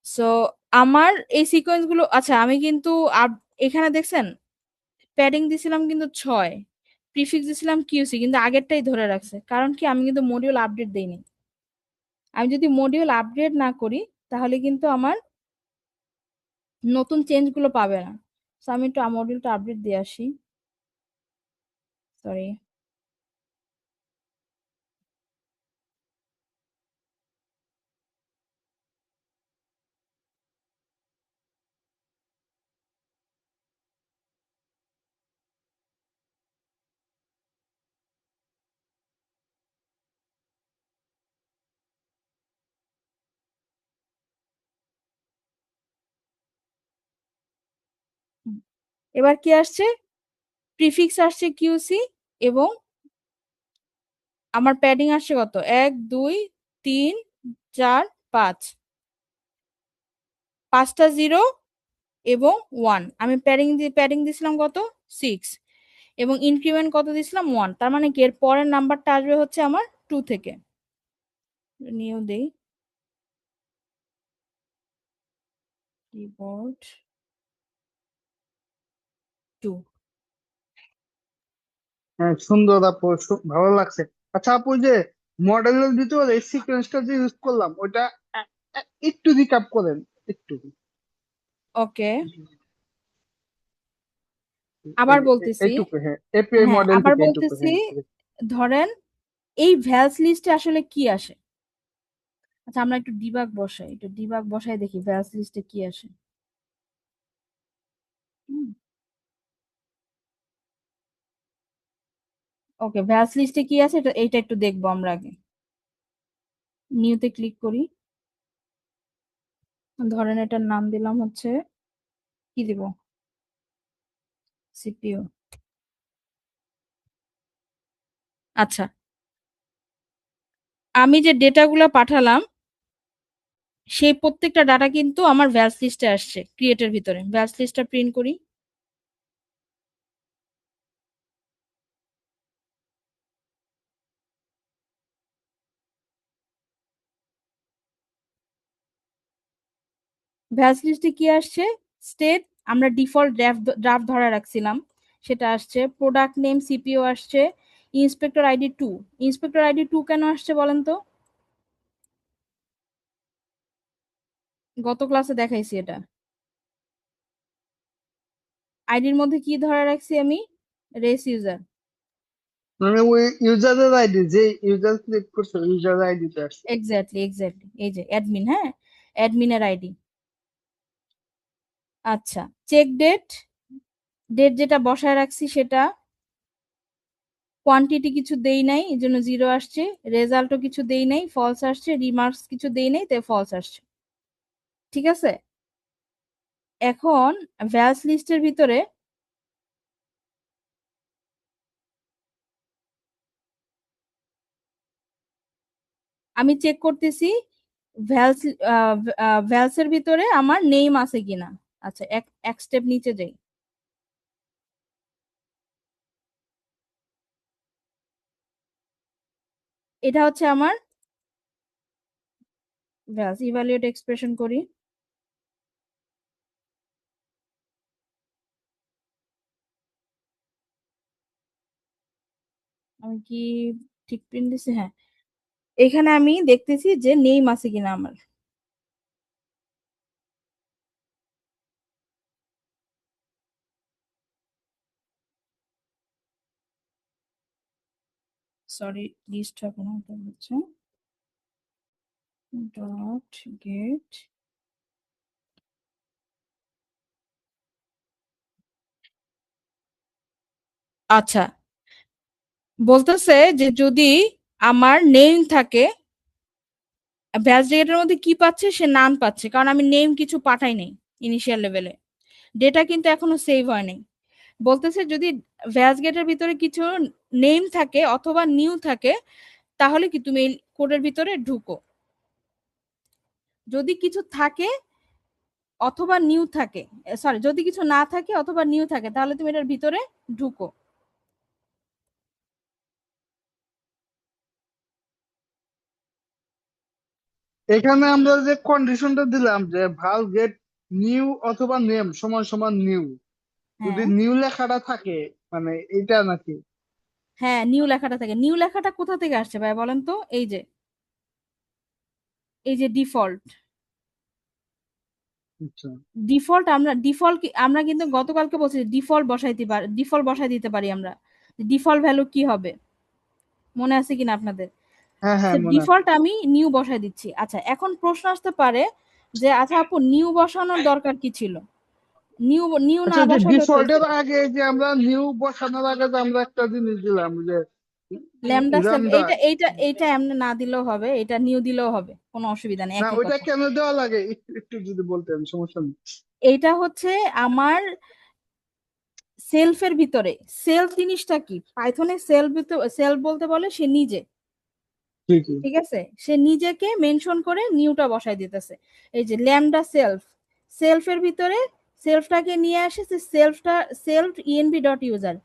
সো আমার এই সিকোয়েন্স গুলো, আচ্ছা আমি কিন্তু এখানে দেখছেন প্যাডিং দিছিলাম কিন্তু 6, প্রিফিক্স দিছিলাম কিউসি, কিন্তু আগেরটাই ধরে রাখছে। কারণ কি, আমি কিন্তু মডিউল আপডেট দেইনি। আমি যদি মডিউল আপডেট না করি তাহলে কিন্তু আমার নতুন চেঞ্জ গুলো পাবে না। তো আমি একটু মডিউলটা আপডেট দিয়ে আসি, সরি। এবার কি আসছে, প্রিফিক্স আসছে কিউসি, এবং আমার প্যাডিং আসছে কত, 1 2 3 4 5, 5টা 0 এবং 1। আমি প্যাডিং দিছিলাম কত, 6, এবং ইনক্রিমেন্ট কত দিছিলাম, 1। তার মানে কি এর পরের নাম্বারটা আসবে হচ্ছে আমার 2 থেকে। নিউ দেই, কিবোর্ড 2। হ্যাঁ, সুন্দর আপু, ভালো লাগছে। আচ্ছা আপু, যে মডেলের ভিতরে এই সিকোয়েন্সটা যে ইউজ করলাম ওটা একটু রিক্যাপ করেন একটু। ওকে, আবার বলতেছি। এইটুকু, হ্যাঁ, এপিআই হ্যাঁ, মডেল আবার থেকে এইটুকু, বলতেছি, হ্যাঁ। ধরেন এই ভ্যালস লিস্টে আসলে কি আসে। আচ্ছা, আমরা একটু ডিবাগ বসাই দেখি ভ্যালস লিস্টে কি আসে। ওকে, ভ্যালস লিস্টে কি আছে এইটা একটু দেখবো আমরা আগে। নিউতে ক্লিক করি, ধরেন এটার নাম দিলাম হচ্ছে, কি দিব, সিপিইউ। আচ্ছা, আমি যে ডেটাগুলো পাঠালাম সেই প্রত্যেকটা ডাটা কিন্তু আমার ভ্যালস লিস্টে আসছে ক্রিয়েটের ভিতরে। ভ্যালস লিস্টটা প্রিন্ট করি। ভ্যালস লিস্টে কি আসছে, স্টেট, আমরা ডিফল্ট ড্রাফট ধরে রাখছিলাম সেটা আসছে, প্রোডাক্ট নেম সিপিইউ আসছে, ইন্সপেক্টর আইডি 2। ইন্সপেক্টর আইডি 2 কেন আসছে বলেন তো, গত ক্লাসে দেখাইছি এটা। আইডির মধ্যে কি ধরে রাখছি আমি, রেস ইউজার। মানে ওই ইউজারের আইডি, যে ইউজার ক্রিয়েট করছে ইউজার আইডিটা আসছে। এক্স্যাক্টলি, এই যে অ্যাডমিন, হ্যাঁ, অ্যাডমিনের আইডি। আচ্ছা, চেক ডেট, ডেট যেটা বসায় রাখছি সেটা, কোয়ান্টিটি কিছু দেই নাই এই জন্য 0 আসছে, রেজাল্টও কিছু দেই নাই ফলস আসছে, রিমার্কস কিছু দেই নাই তাই ফলস আসছে। ঠিক আছে, এখন ভ্যালস লিস্টের ভিতরে আমি চেক করতেছি ভ্যালস ভ্যালসের ভিতরে আমার নেম আছে কিনা। আচ্ছা, এক এক স্টেপ নিচে যাই। এটা হচ্ছে আমার ভ্যালস, ইভালুয়েট এক্সপ্রেশন করি। আমি কি ঠিক প্রিন্ট দিছি, হ্যাঁ। এখানে আমি দেখতেছি যে নেম আছে কিনা আমার। সরি, লিস্ট এখন হচ্ছে ডট গেট। আচ্ছা, বলতেছে যে যদি আমার নেম থাকে, ভ্যালিডেটরের মধ্যে কি পাচ্ছে, সে নাম পাচ্ছে, কারণ আমি নেম কিছু পাঠাই নাই ইনিশিয়াল লেভেলে। ডেটা কিন্তু এখনো সেভ হয় নাই। বলতেছে যদি ভ্যালিডেটরের ভিতরে কিছু নেম থাকে অথবা নিউ থাকে তাহলে কি তুমি এই কোডের ভিতরে ঢুকো। যদি কিছু থাকে অথবা নিউ থাকে, সরি যদি কিছু না থাকে অথবা নিউ থাকে তাহলে তুমি এটার ভিতরে ঢুকো। এখানে আমরা যে কন্ডিশনটা দিলাম যে ভাল গেট নিউ অথবা নেম সমান সমান নিউ, যদি হ্যাঁ নিউ লেখাটা থাকে মানে এটা নাকি? হ্যাঁ, নিউ লেখাটা থাকে। নিউ লেখাটা কোথা থেকে আসছে ভাই বলেন তো? এই যে ডিফল্ট, আচ্ছা আমরা কিন্তু গতকালকে বলছি ডিফল্ট বসাই দিতে পারি আমরা। ডিফল্ট ভ্যালু কি হবে মনে আছে কিনা আপনাদের? হ্যাঁ সে হ্যাঁ মনে আছে। ডিফল্ট আমি নিউ বসাই দিচ্ছি। আচ্ছা এখন প্রশ্ন আসতে পারে যে আচ্ছা আপু নিউ বসানোর দরকার কি ছিল? নিউ নিউ না আচ্ছা, যে বসালেও চলতো। ডিফল্টের আগে যে আমরা নিউ বসানোর আগে যে আমরা একটা জিনিস দিলাম যে ল্যামডা সেভ, ল্যামডা, এইটা এমনি না দিলেও হবে, এটা নিউ দিলেও হবে, কোনো অসুবিধা নেই, না একই ওইটা কথা। কেন দেওয়া লাগে একটু একটু যদি বলতেন সমস্যা নেই। এইটা হচ্ছে আমার সেলফের ভিতরে। সেলফ জিনিসটা কি? পাইথনে সেলফ বলতে বলে সে নিজে, ঠিকই। ঠিক আছে, সে নিজেকে মেনশন করে নিউটা বসাই দিতেছে। এই যে ল্যামডা সেলফের ভিতরে সেলফটাকে নিয়ে আসে, সেলফ ইএনভি ডট ইউজার।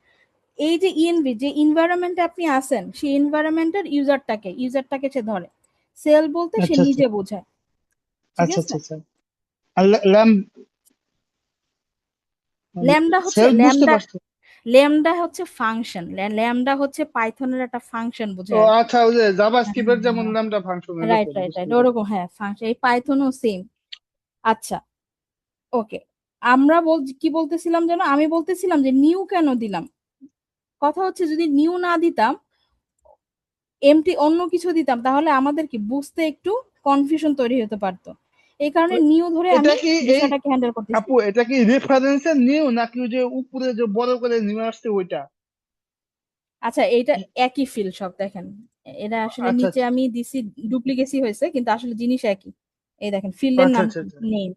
এই যে ইএনভি যে এনভায়রনমেন্টে আপনি আছেন সেই এনভায়রনমেন্টের ইউজারটাকে সে ধরে। সেলফ বলতে সে আচ্ছা আচ্ছা নিজে বোঝায়, ঠিক আচ্ছা আছে। আচ্ছা আচ্ছা। আর ল্যাম ল্যামডা হচ্ছে সেলফ বুঝতে ল্যামডা পারছো? ল্যামডা হচ্ছে ফাংশন, ল্যামডা হচ্ছে পাইথনের একটা ফাংশন ও বোঝায় আর কি। আচ্ছা, ওই যে জাভাস্ক্রিপ্টের যেমন ল্যামডা ফাংশন রাইট এরকম রাইট বুঝতে রাইট, পারছি। ওরকম, হ্যাঁ ফাংশন, এই পাইথনও সেম। আচ্ছা ওকে, আমরা কি বলতেছিলাম যেন, আমি বলতেছিলাম যে নিউ কেন দিলাম। কথা হচ্ছে যদি নিউ না দিতাম, এমটি অন্য কিছু দিতাম, তাহলে আমাদের কি বুঝতে একটু কনফিউশন তৈরি হতে পারতো। এই কারণে নিউ ধরে এটা আমি কি এই বিষয়টাকে হ্যান্ডেল করতেছি। আপু এটা কি রেফারেন্সের নিউ নাকি ওই যে উপরে যে বড় করে নিউ আসছে ওইটা? আচ্ছা এইটা একই ফিল সব, দেখেন এরা আসলে আচ্ছা নিচে আচ্ছা আমি দিছি ডুপ্লিকেসি হয়েছে কিন্তু আসলে জিনিস একই। এই দেখেন ফিল্ডের আচ্ছা নাম আচ্ছা কি, আচ্ছা নেই,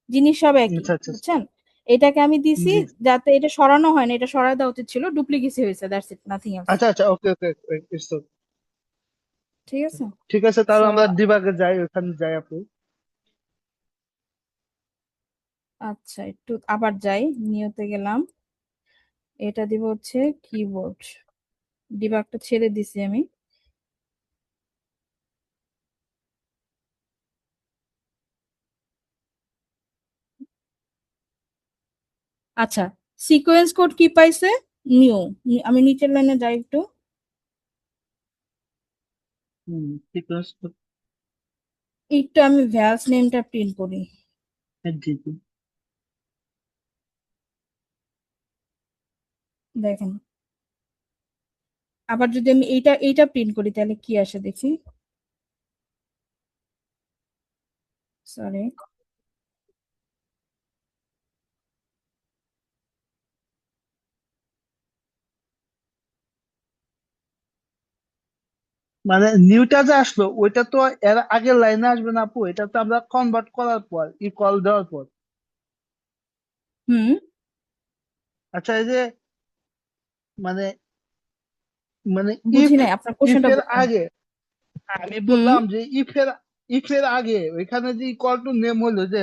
জিনিস সব একই, আচ্ছা আচ্ছা আচ্ছা। বুঝছেন। এটাকে আমি দিছি জি। যাতে এটা সরানো হয় না, এটা সরাই দেওয়া উচিত ছিল, ডুপ্লিকেসি হয়েছে, দ্যাটস ইট, নাথিং এলস। আচ্ছা আচ্ছা, ওকে ওকে, ঠিক আছে। ঠিক আছে, তাহলে সো আমরা ডিবাগে যাই, ওখানে যাই আপু। আচ্ছা একটু আবার যাই, নিউতে গেলাম, এটা দিব হচ্ছে কিবোর্ড, ডিবাগটা ছেড়ে দিছি আমি। আচ্ছা সিকোয়েন্স কোড কি পাইছে? নিউ। আমি নিচের লাইনে যাই একটু, হুম, ঠিক আছে। একটু আমি ভ্যালস নেমটা প্রিন্ট করি। জি জি। দেখেন আবার যদি আমি এইটা প্রিন্ট করি তাহলে কি আসে দেখি, সরি। মানে নিউটা যে আসলো ওইটা তো এর আগের লাইনে আসবে না আপু, এটা তো আমরা কনভার্ট করার পর কল দেওয়ার পর। হুম, আচ্ছা, এই যে মানে মানে বুঝি ইফ নাই আপনার কোশ্চেনটা, ইফের বুঝলাম। আগে আমি হুম বললাম যে ইফের আগে ওইখানে যে ইকুয়াল টু নেম হলো যে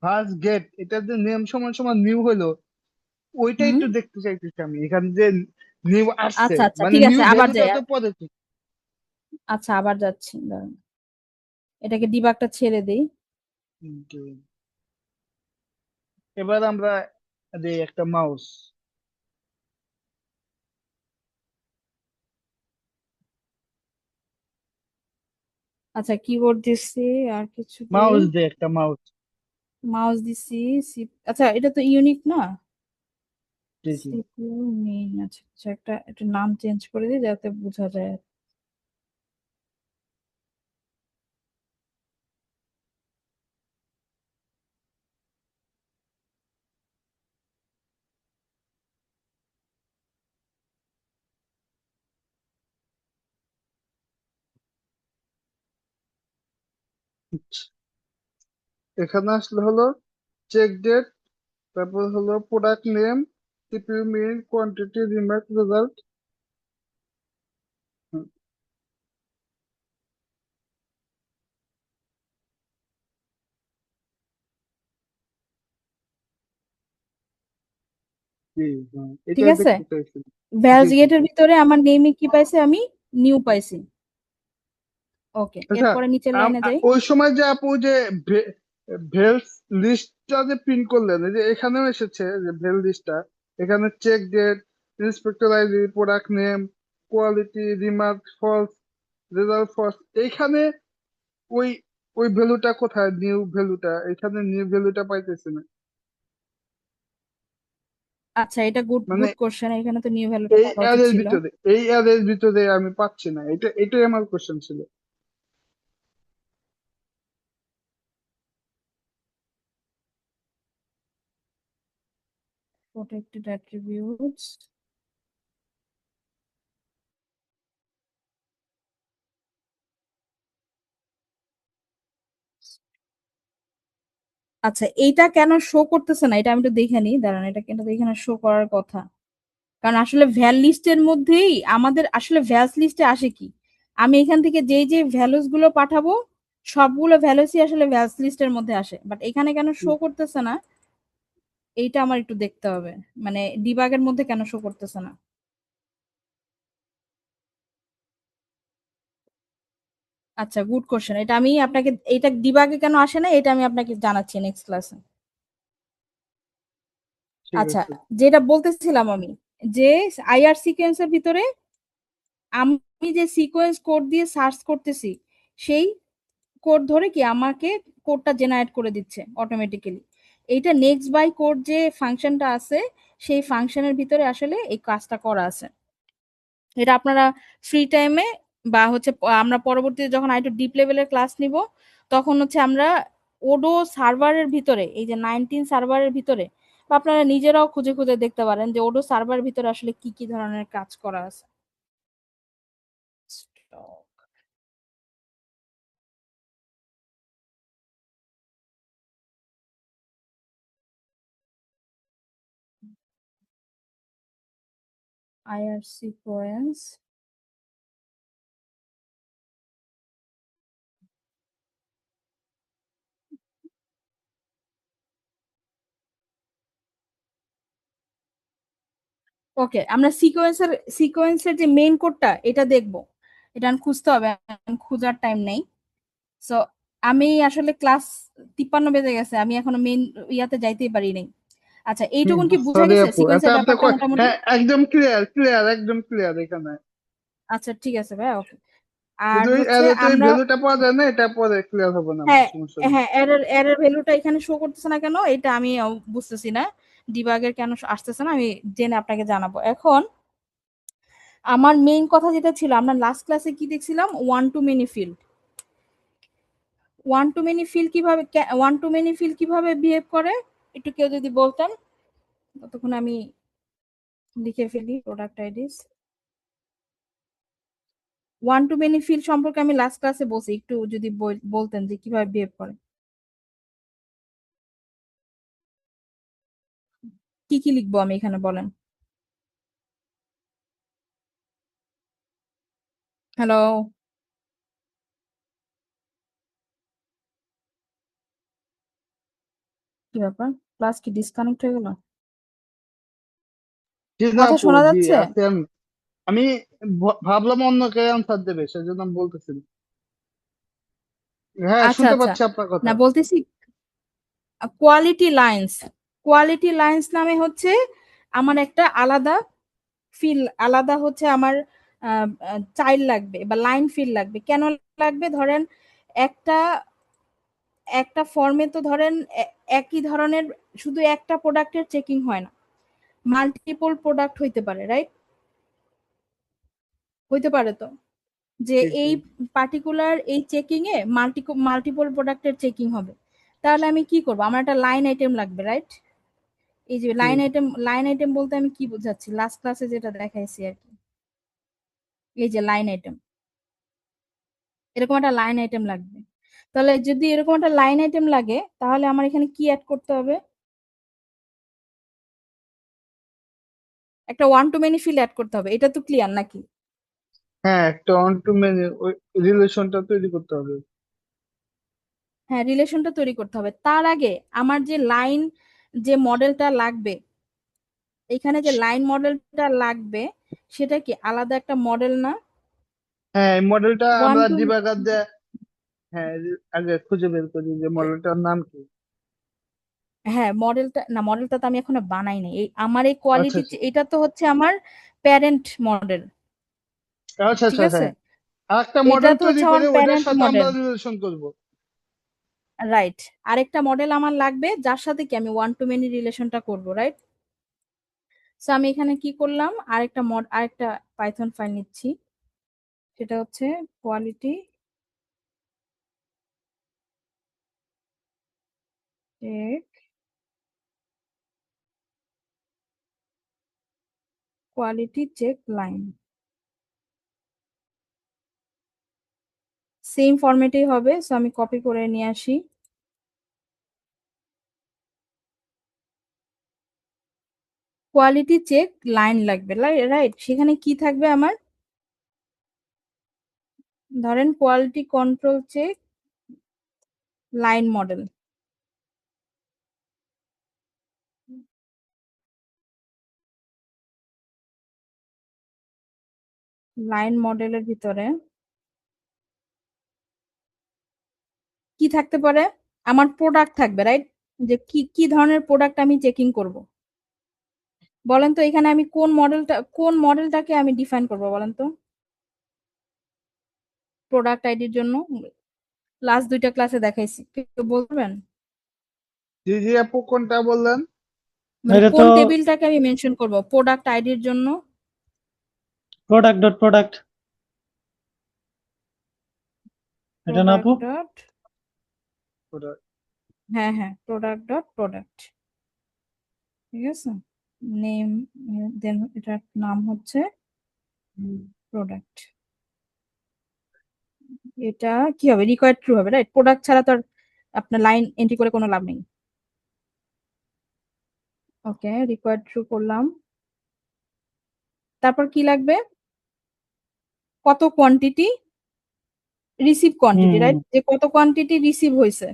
ফার্স্ট গেট, এটা যে নেম সমান সমান নিউ হলো, ওইটাই হুম। তো দেখতে চাইতেছি আমি এখানে যে নিউ আসছে, আচ্ছা আচ্ছা মানে ঠিক নিউ আছে, আবার ভ্যালুটা যাই। তো পরে থেকে। আচ্ছা আবার যাচ্ছি, দাঁড়ান এটাকে ডিবাগটা ছেড়ে দেই। এবার আমরা যে একটা মাউস আচ্ছা কিবোর্ড দিচ্ছি, আর কিছু দেই, মাউস দিয়ে একটা মাউস। মাউস দিছি। আচ্ছা এটা তো ইউনিক না, জি জি। CPU main. আচ্ছা আচ্ছা, একটা একটু নাম চেঞ্জ করে দিই যাতে বোঝা যায়। এখানে আসলে হলো চেক ডেট, তারপর হলো product name, CPU minute, quantity, remark, result. জি, হ্যাঁ, ঠিক এটাই আছে, দেখতে চাইছি। জি ভ্যালস জি গেটের জি। ভিতরে আমার নেমে কি পাইছি, আমি নিউ পাইছি। ওকে, আচ্ছা, এরপরে নিচের লাইনে যাই। ওই সময় যে আপু যে ভেলস লিস্টটা যে প্রিন্ট করলেন, এই যে এখানেও এসেছে যে ভেল লিস্টটা, এখানে check date, inspector ID, product name, quality, remark false, result false, এইখানে ওই ওই ভ্যালুটা কোথায়? নিউ ভ্যালুটা, এখানে নিউ ভ্যালুটা পাইতেছি না। আচ্ছা, এটা গুড মানে গুড কোশ্চেন, এখানে তো নিউ ভ্যালুটা এই থাকা উচিত অ্যারের ছিল। ভিতরে, এই অ্যারের ভিতরে আমি পাচ্ছি না, এটাই আমার কোশ্চেন ছিল। প্রোটেক্টেড অ্যাট্রিবিউটস, আচ্ছা এইটা কেন শো করতেছে না, এটা আমি একটু দেখে নিই, দাঁড়ান, এটা কিন্তু এখানে শো করার কথা। কারণ আসলে ভ্যাল লিস্টের মধ্যেই আমাদের আসলে ভ্যালস লিস্টে আসে কি, আমি এখান থেকে যেই যে ভ্যালুস গুলো পাঠাবো সবগুলো ভ্যালুসই আসলে ভ্যালস লিস্টের মধ্যে আসে, বাট এখানে কেন শো করতেছে না, এইটা আমার একটু দেখতে হবে, মানে ডিবাগের মধ্যে কেন শো করতেছে না। আচ্ছা, গুড কোশ্চেন, এটা আমি আপনাকে, এটা ডিবাগে কেন আসে না এটা আমি আপনাকে জানাচ্ছি নেক্সট ক্লাসে। ঠিক আচ্ছা, আছে। যেটা বলতেছিলাম আমি, যে আইআর সিকোয়েন্সের ভিতরে আমি যে সিকোয়েন্স কোড দিয়ে সার্চ করতেছি, সেই কোড ধরে কি আমাকে কোডটা জেনারেট করে দিচ্ছে অটোমেটিক্যালি। এইটা নেক্সট বাই কোড যে ফাংশনটা আছে, সেই ফাংশনের ভিতরে আসলে এই কাজটা করা আছে। এটা আপনারা ফ্রি টাইমে বা হচ্ছে আমরা পরবর্তীতে যখন আরেকটু ডিপ লেভেলের ক্লাস নিব, তখন হচ্ছে আমরা ওডো সার্ভারের ভিতরে, এই যে 19 সার্ভারের ভিতরে, বা আপনারা নিজেরাও খুঁজে খুঁজে দেখতে পারেন যে ওডো সার্ভারের ভিতরে আসলে কি কি ধরনের কাজ করা আছে। আইআর সিকোয়েন্স, ওকে, আমরা সিকোয়েন্সের যে মেইন কোডটা এটা দেখব, এটা আমি খুঁজতে হবে, আমি খোঁজার টাইম নেই। সো আমি আসলে ক্লাস 53 বেজে গেছে, আমি এখনো মেইন ইয়াতে যাইতেই পারি নাই। আচ্ছা, এইটুকুন কি বুঝা সরি গেছে আপু, আচ্ছা সিকোয়েন্সের আপনি ব্যাপারটা মোটামুটি? হ্যাঁ, একদম ক্লিয়ার ক্লিয়ার, একদম ক্লিয়ার এখানে। আচ্ছা ঠিক আছে ভাই, ওকে। আর শুধু হচ্ছে অ্যারেতে এই আমরা, ভ্যালুটা পাওয়া যায় না, এটা পরে ক্লিয়ার হবে না আমার, হ্যাঁ সমস্যা নেই। হ্যাঁ, এরর এরর ভ্যালুটা এখানে শো করতেছে না কেন, এটা আমি বুঝতেছি না, ডিবাগের কেন আসতেছে না, আমি জেনে আপনাকে জানাবো। এখন আমার মেইন কথা যেটা ছিল, আমরা লাস্ট ক্লাসে কি দেখছিলাম, one to many field. One to many field কিভাবে বিহেভ করে, একটু কেউ যদি বলতেন, ততক্ষণ আমি লিখে ফেলি product IDs. One to many field সম্পর্কে আমি লাস্ট ক্লাসে বলছি, একটু যদি বলতেন যে কিভাবে বিহেভ করে, কি কি লিখবো আমি এখানে বলেন। হ্যালো, কি ব্যাপার, ক্লাস কি ডিসকানেক্ট হয়ে গেল? জি না কথা আপু, শোনা জি যাচ্ছে? আছি আমি। আমি ভাবলাম অন্য কে আনসার দেবে, সেজন্য আমি বলতেছিলাম। হ্যাঁ, আচ্ছা শুনতে আচ্ছা, পাচ্ছি আপনার কথা। না বলতেছি, কোয়ালিটি লাইন্স, কোয়ালিটি লাইন্স নামে হচ্ছে আমার একটা আলাদা ফিল, আলাদা হচ্ছে আমার চাইল্ড লাগবে বা লাইন ফিল লাগবে। কেন লাগবে, ধরেন একটা একটা ফর্মে তো ধরেন একই ধরনের শুধু একটা প্রোডাক্টের চেকিং হয় না, মাল্টিপল প্রোডাক্ট হইতে পারে, রাইট? হইতে পারে তো, যে জি জি এই পার্টিকুলার এই চেকিং এ মাল্টিপল প্রোডাক্টের চেকিং হবে। তাহলে আমি কি করব, আমার একটা লাইন আইটেম লাগবে, রাইট? এই যে জি। লাইন আইটেম বলতে আমি কি বোঝাচ্ছি, লাস্ট ক্লাসে যেটা দেখাইছি আর কি, এই যে লাইন আইটেম, এরকম একটা লাইন আইটেম লাগবে। তাহলে যদি এরকম একটা লাইন আইটেম লাগে, তাহলে আমার এখানে কি অ্যাড করতে হবে, একটা one to many field add করতে হবে, এটা তো ক্লিয়ার নাকি? হ্যাঁ, একটা অন টু মেনি ওই রিলেশনটা তৈরি করতে হবে। হ্যাঁ, রিলেশনটা তৈরি করতে হবে। তার আগে আমার যে লাইন, যে মডেলটা লাগবে, এখানে যে লাইন মডেলটা লাগবে সেটা কি আলাদা একটা মডেল না? হ্যাঁ, এই মডেলটা ওয়ান আমরা টু ডিবাগার দিয়ে, হ্যাঁ, আগে খুঁজে বের করি যে মডেলটার নাম কি। হ্যাঁ, মডেলটা তো আমি এখনো বানাই নাই। এই আমার এই আচ্ছা কোয়ালিটি, আচ্ছা এটা তো হচ্ছে আমার প্যারেন্ট মডেল, আচ্ছা ঠিক আচ্ছা, আছে? হ্যাঁ, আর একটা এটা মডেল তো তৈরি হচ্ছে আমার করে ওইটার প্যারেন্ট সাথে আমরা মডেল, রিলেশন করব। রাইট। আরেকটা মডেল আমার লাগবে যার সাথে কি আমি ওয়ান টু মেনি রিলেশনটা করব, রাইট? সো আমি এখানে কি করলাম, আরেকটা পাইথন ফাইল নিচ্ছি, সেটা হচ্ছে quality check, quality check line. Same ফরম্যাটেই হবে, সো আমি কপি করে নিয়ে আসি। কোয়ালিটি চেক লাইন লাগবে, রাইট? সেখানে কি থাকবে আমার, ধরেন quality control check line model. Line মডেলের ভিতরে কি থাকতে পারে, আমার প্রোডাক্ট থাকবে, রাইট? যে কি কি ধরনের প্রোডাক্ট আমি চেকিং করব, বলেন তো। এখানে আমি কোন মডেলটাকে আমি ডিফাইন করব বলেন তো, প্রোডাক্ট আইডির জন্য। লাস্ট দুইটা ক্লাসে দেখাইছি, কেউ বলবেন? জি জি আপু, কোনটা বললেন? মানে এটা কোন তো টেবিলটাকে আমি মেনশন করব প্রোডাক্ট আইডির জন্য? প্রোডাক্ট ডট প্রোডাক্ট, এটা না আপু? প্রোডাক্ট ডট, ওটা। হ্যাঁ হ্যাঁ, প্রোডাক্ট ডট প্রোডাক্ট, ঠিক আছে। নেম, দেন এটার নাম হচ্ছে প্রোডাক্ট। এটা কি হবে, রিকোয়ার্ড ট্রু হবে, রাইট? প্রোডাক্ট ছাড়া তো আর আপনার লাইন এন্ট্রি করে কোনো লাভ নেই। ওকে, রিকোয়ার্ড ট্রু করলাম। তারপর কি লাগবে, কত কোয়ান্টিটি, রিসিভ কোয়ান্টিটি, হুম, রাইট? যে কত কোয়ান্টিটি রিসিভ হয়েছে,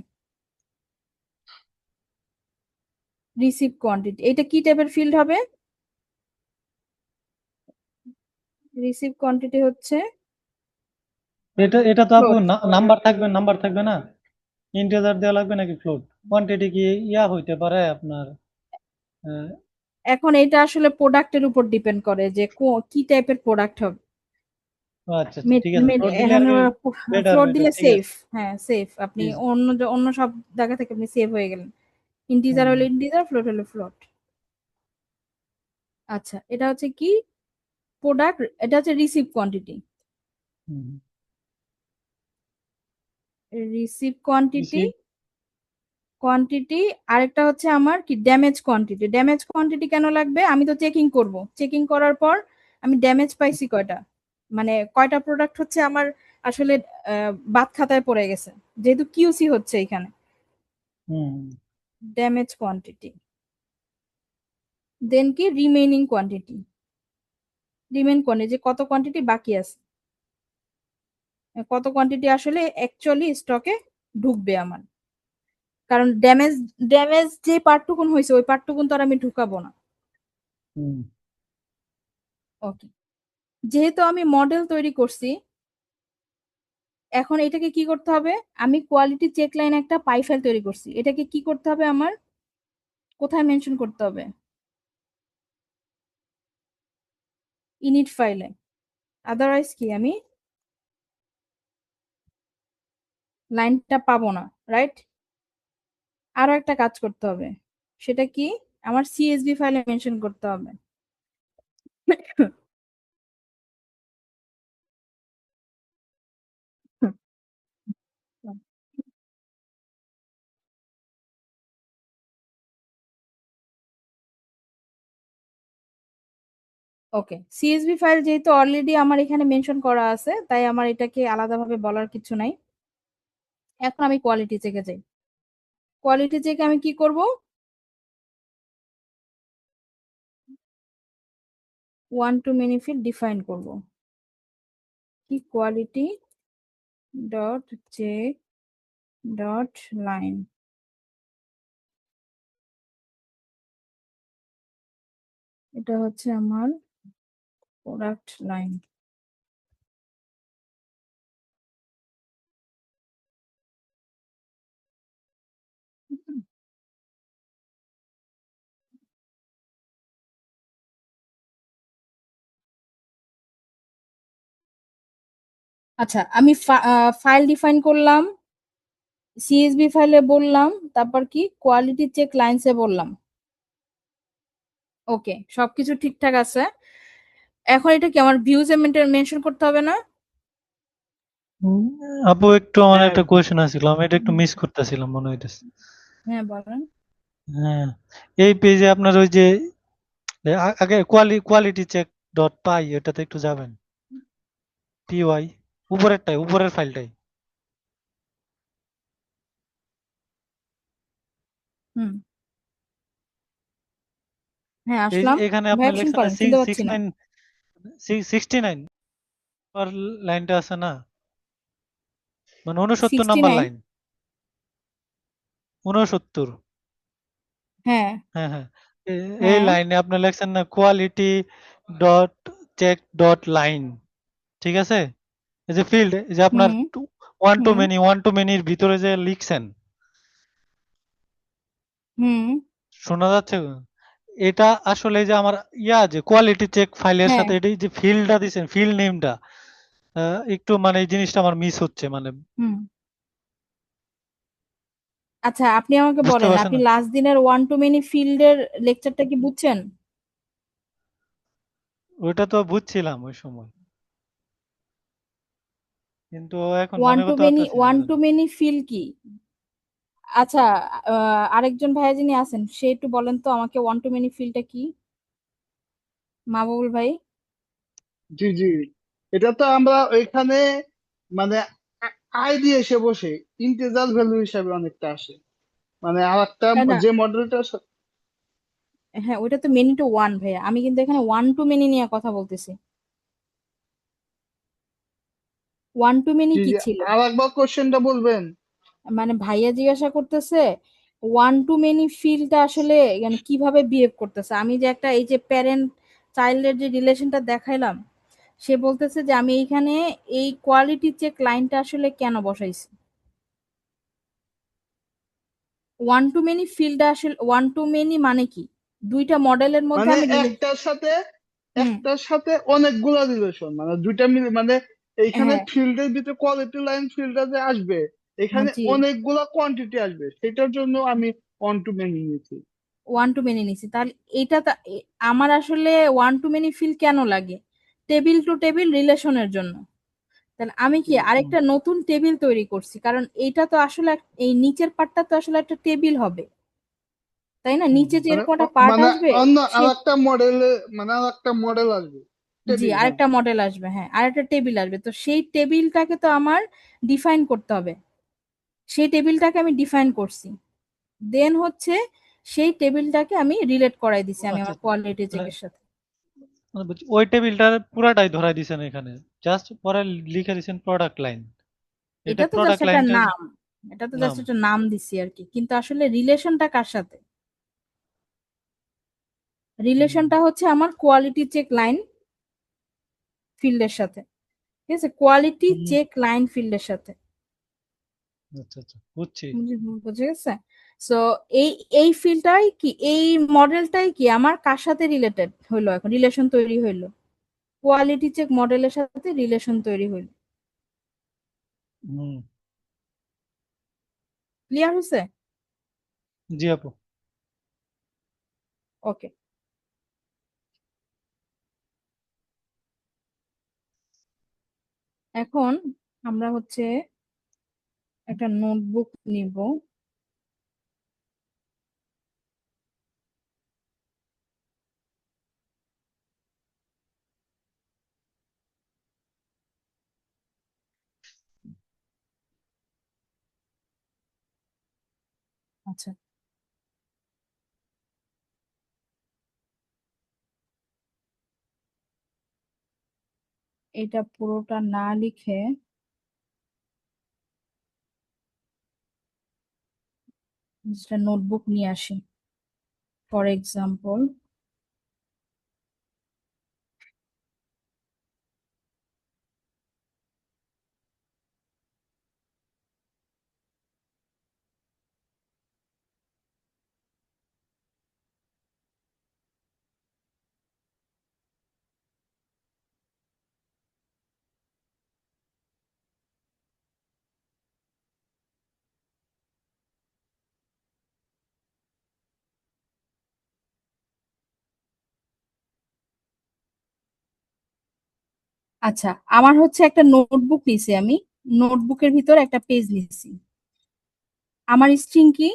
রিসিভ কোয়ান্টিটি। এটা কি টাইপের ফিল্ড হবে? রিসিভ কোয়ান্টিটি হচ্ছে এটা তো আপু ফ্লোট। নাম্বার থাকবে না? ইন্টিজার দেওয়া লাগবে নাকি ফ্লোট? কোয়ান্টিটি কি ইয়া হইতে পারে আপনার? আহ, এখন এটা আসলে প্রোডাক্টের উপর ডিপেন্ড করে যে কি টাইপের প্রোডাক্ট হবে। ও আচ্ছা আচ্ছা, ঠিক আছে, ফ্লোট দিলে এখন আর কি বেটার ফ্লোট বেটার, দিলে ঠিক সেফ, আছে। হ্যাঁ সেফ। আপনি জি, জি। অন্য সব জায়গা থেকে আপনি সেভ হয়ে গেলেন। ইন্টিজার হুম, হলে ইন্টিজার, ফ্লোট হলে ফ্লোট। আচ্ছা, এটা হচ্ছে কি প্রোডাক্ট, এটা হচ্ছে রিসিভ কোয়ান্টিটি। হুম। Receive quantity, receive. কোয়ান্টিটি। আরেকটা হচ্ছে আমার কি ড্যামেজ কোয়ান্টিটি। ড্যামেজ কোয়ান্টিটি কেন লাগবে, আমি তো চেকিং করব, চেকিং করার পর আমি ড্যামেজ পাইছি কয়টা, মানে কয়টা প্রোডাক্ট হচ্ছে আমার আসলে বাদ খাতায় পড়ে গেছে, যেহেতু কিউসি হচ্ছে এখানে। হুম, ড্যামেজ কোয়ান্টিটি, দেন কি রিমেইনিং কোয়ান্টিটি, রিমেইন কোয়ান্টিটি যে কত কোয়ান্টিটি বাকি আছে, কত কোয়ান্টিটি আসলে অ্যাকচুয়ালি স্টকে ঢুকবে আমার। কারণ ড্যামেজ যে পার্টটুকুন হয়েছে ওই পার্টটুকুন তো আর আমি ঢুকাবো না। হুম। ওকে, যেহেতু আমি মডেল তৈরি করছি, এখন এটাকে কি করতে হবে, আমি কোয়ালিটি চেক লাইন একটা পাই ফাইল তৈরি করছি, এটাকে কি করতে হবে আমার, কোথায় মেনশন করতে হবে, ইনিট ফাইলে। আদারওয়াইজ কি আমি লাইনটা পাবো না, রাইট? আরো একটা কাজ করতে হবে, সেটা কি, আমার সিএসভি ফাইলে মেনশন করতে হবে। ওকে, সিএসভি ফাইল যেহেতু অলরেডি আমার এখানে মেনশন করা আছে, তাই আমার এটাকে আলাদাভাবে বলার কিছু নাই। এখন আমি কোয়ালিটি চেকে যাই। কোয়ালিটি চেকে আমি কি করব, one to many field define করব, কি quality dot check dot line. এটা হচ্ছে আমার প্রোডাক্ট লাইন। আচ্ছা, আমি ফাইল ডিফাইন করলাম, সিএসভি ফাইলে বললাম, তারপর কি কোয়ালিটি চেক লাইনসে বললাম। ওকে, সবকিছু ঠিকঠাক আছে। এখন এটা কি আমার ভিউজে মেনশন করতে হবে না? উম, আপু একটু আমার হ্যাঁ একটা কোয়েশ্চেন আছিল, আমি এটা একটু মিস করতেছিলাম মনে হইতেছে। হ্যাঁ বলেন। হ্যাঁ, এই পেজে আপনার ওই যে আগে কোয়ালিটি চেক ডট পাই এটাতে একটু যাবেন। পিওয়াই উপরের ফাইলটাই। হুম, হ্যাঁ এই যে আসলাম। এখানে আপনি ভাইয়া লেখছেন না করেন, চিনতে পারছি সিক্স না। নাইন 69 নাম্বার লাইনটা আছে না, মানে 69 সিক্সটি নাম্বার নাইন লাইন। 69। হ্যাঁ হ্যাঁ হ্যাঁ, এই হ্যাঁ। লাইনে আপনি লেখছেন না quality dot check dot line, ঠিক আছে? এই যে ফিল্ড, এই যে আপনার হুম হুম ওয়ান টু মেনির ভিতরে যে লিখছেন, হুম। শোনা যাচ্ছে? এটা আসলে যে আমার যে কোয়ালিটি চেক ফাইলের হ্যাঁ সাথে এটি যে ফিল্ডটা দিছেন, ফিল্ড নেমটা একটু মানে এই জিনিসটা আমার মিস হচ্ছে, মানে হুম। আচ্ছা, আপনি আমাকে বুঝতে বলেন, পারছেন আপনি না? লাস্ট দিনের ওয়ান টু মেনি ফিল্ডের লেকচারটা কি বুঝছেন? ওইটা তো বুঝছিলাম ওই সময়, কিন্তু এখন ওয়ান মনে টু করতে মেনি পারতেছি না। ওয়ান টু মেনি ফিল কি? আচ্ছা, আরেকজন ভাইয়া যিনি আছেন সে একটু বলেন তো আমাকে ওয়ান টু মেনি ফিলটা কি, মাহবুবুল ভাই। জি জি, এটা তো আমরা ওইখানে মানে আইডি এসে বসে ইন্টিজার ভ্যালু হিসাবে অনেকটা আসে, মানে আর একটা না, যে মডেলটা। হ্যাঁ ওইটা তো মেনি টু ওয়ান ভাইয়া, আমি কিন্তু এখানে ওয়ান টু মেনি নিয়ে কথা বলতেছি। ওয়ান টু মেনি জি কি জি, ছিল? আর একবার কোশ্চেনটা বলবেন? মানে ভাইয়া জিজ্ঞাসা করতেছে ওয়ান টু মেনি ফিলটা আসলে মানে কিভাবে বিহেভ করতেছে। আমি যে একটা এই যে প্যারেন্ট চাইল্ডের যে রিলেশনটা দেখাইলাম, সে বলতেছে যে আমি এইখানে এই কোয়ালিটি চেক লাইনটা আসলে কেন বসাইছি। ওয়ান টু মেনি ফিল্ডটা আসলে ওয়ান টু মেনি মানে কি, দুইটা মডেলের মধ্যে মানে আমি হুম। একটার সাথে অনেকগুলা রিলেশন, মানে দুইটা মিলে, মানে এইখানে হ্যাঁ ফিল্ডের ভিতরে কোয়ালিটি লাইন ফিল্ডটা যে আসবে, হ্যাঁ এখানে জি, অনেকগুলা কোয়ান্টিটি আসবে, সেটার জন্য আমি অন টু মেনি নিয়েছি। ওয়ান টু মেনি নিছি। তাহলে এটা আমার আসলে ওয়ান টু মেনি ফিল কেন লাগে? টেবিল টু টেবিল রিলেশনের জন্য। তাহলে আমি কি হুম, হুম, আরেকটা নতুন টেবিল তৈরি করছি, কারণ এইটা তো আসলে এই নিচের পার্টটা তো আসলে একটা টেবিল হবে, তাই না? হুম, নিচে হুম। যে মানে এরকম একটা পার্ট মানে আসবে অন্য সে, আর একটা মডেলে, মানে আর একটা মডেল আসবে, জি টেবিল, হ্যাঁ। আরেকটা মডেল আসবে, হ্যাঁ আরেকটা টেবিল আসবে, তো সেই টেবিলটাকে তো আমার ডিফাইন করতে হবে। সেই টেবিলটাকে আমি ডিফাইন করছি, দেন হচ্ছে সেই টেবিলটাকে আমি রিলেট করাই দিছি আমি আচ্ছা আমার আচ্ছা, কোয়ালিটি মানে চেকের সাথে। মানে ওই টেবিলটা পুরাটাই ধরাই দিছেন এখানে, জাস্ট পরে লিখে দিছেন প্রোডাক্ট লাইন। এটা এটা তো জাস্ট প্রোডাক্ট একটা লাইনটার নাম, এটা তো জাস্ট নাম। একটা নাম দিছি আর কি, কিন্তু আসলে রিলেশনটা কার সাথে? হুম, রিলেশনটা হচ্ছে আমার কোয়ালিটি চেক লাইন ফিল্ডের সাথে, ঠিক আছে? কোয়ালিটি হুম, চেক লাইন ফিল্ডের সাথে। আচ্ছা আচ্ছা, বুঝছি। বুঝে গেছে? সো এই এই ফিল্ডটাই কি, এই মডেলটাই কি আমার কার সাথে রিলেটেড হইলো, এখন রিলেশন তৈরি হইলো, কোয়ালিটি চেক মডেলের সাথে রিলেশন তৈরি হইলো। হুম, ক্লিয়ার হয়েছে? জি আপু। ওকে, এখন আমরা হচ্ছে একটা নোটবুক নিব। আচ্ছা, এটা পুরোটা না লিখে একটা নোটবুক নিয়ে আসি। ফর এক্সাম্পল আচ্ছা, আমার হচ্ছে একটা নোটবুক নিছি, আমি নোটবুকের ভিতর একটা পেজ নিছি। আমার স্ট্রিং কি,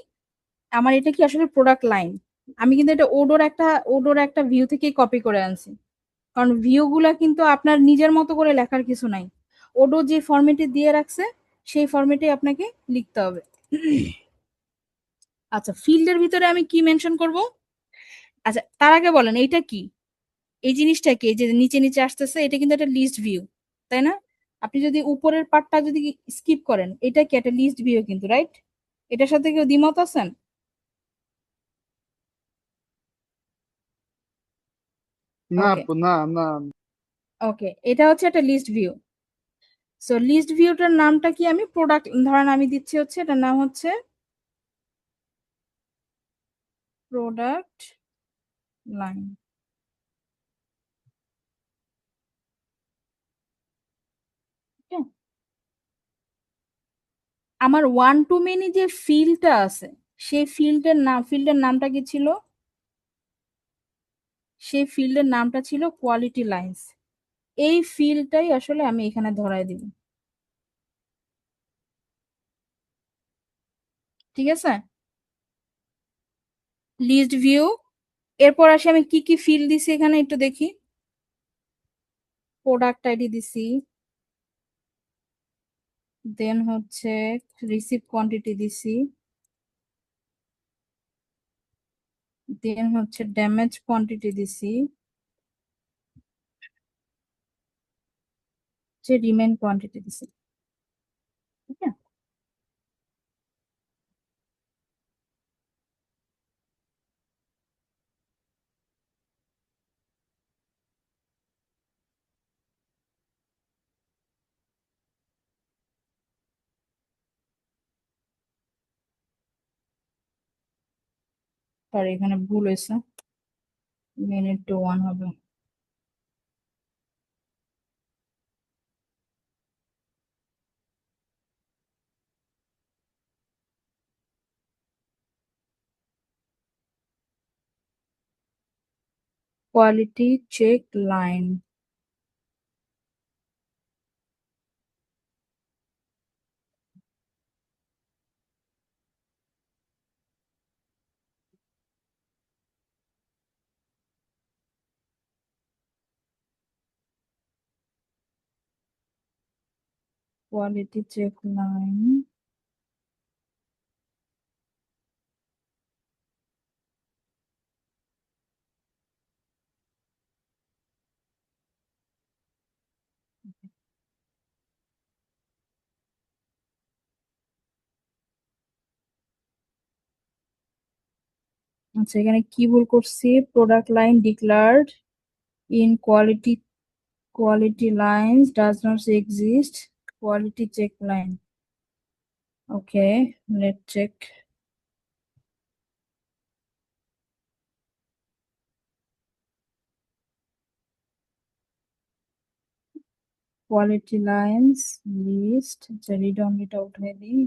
আমার এটা কি আসলে প্রোডাক্ট লাইন। আমি কিন্তু এটা ওডোর একটা ভিউ থেকেই কপি করে আনছি, কারণ ভিউ গুলা কিন্তু আপনার নিজের মতো করে লেখার কিছু নাই। ওডো যে ফরম্যাটে দিয়ে রাখছে সেই ফরম্যাটে আপনাকে লিখতে হবে। আচ্ছা, ফিল্ডের ভিতরে আমি কি মেনশন করব? আচ্ছা, তার আগে বলেন এইটা কি, এই জিনিসটা কি, এই যে নিচে নিচে আসতেছে, এটা কিন্তু একটা লিস্ট ভিউ, তাই না? আপনি যদি উপরের পার্টটা যদি স্কিপ করেন, এটা কি একটা লিস্ট ভিউ কিন্তু, রাইট? এটার সাথে কেউ দ্বিমত আছেন? না ওকে, আপু, না না। ওকে, এটা হচ্ছে একটা লিস্ট ভিউ। সো লিস্ট ভিউটার নামটা কি, আমি প্রোডাক্ট ধরেন আমি দিচ্ছি, হচ্ছে এটার নাম হচ্ছে প্রোডাক্ট লাইন। আমার ওয়ান টু মেনি যে ফিল্ডটা আছে, সেই ফিল্ডের নামটা কি ছিল? সেই ফিল্ডের নামটা ছিল কোয়ালিটি লাইন্স। এই ফিল্ডটাই আসলে আমি এখানে ধরায় দিব, ঠিক আছে? List view. এরপর আসি আমি কি কি ফিল্ড দিছি এখানে একটু দেখি। প্রোডাক্ট আইডি দিছি, দেন হচ্ছে রিসিভ কোয়ান্টিটি দিছি, দেন হচ্ছে ড্যামেজ কোয়ান্টিটি দিছি, যে রিমেইন কোয়ান্টিটি দিছি, ঠিক আছে? সরি, এখানে ভুল হয়েছে, মিনিট টু ওয়ান হবে। Quality check line, quality check line, আচ্ছা এখানে কি ভুল করছি? Product line declared in quality lines does not exist, quality check line. Okay, let check. Quality lines list, আচ্ছা রিড অনলিটা উঠাই দিই।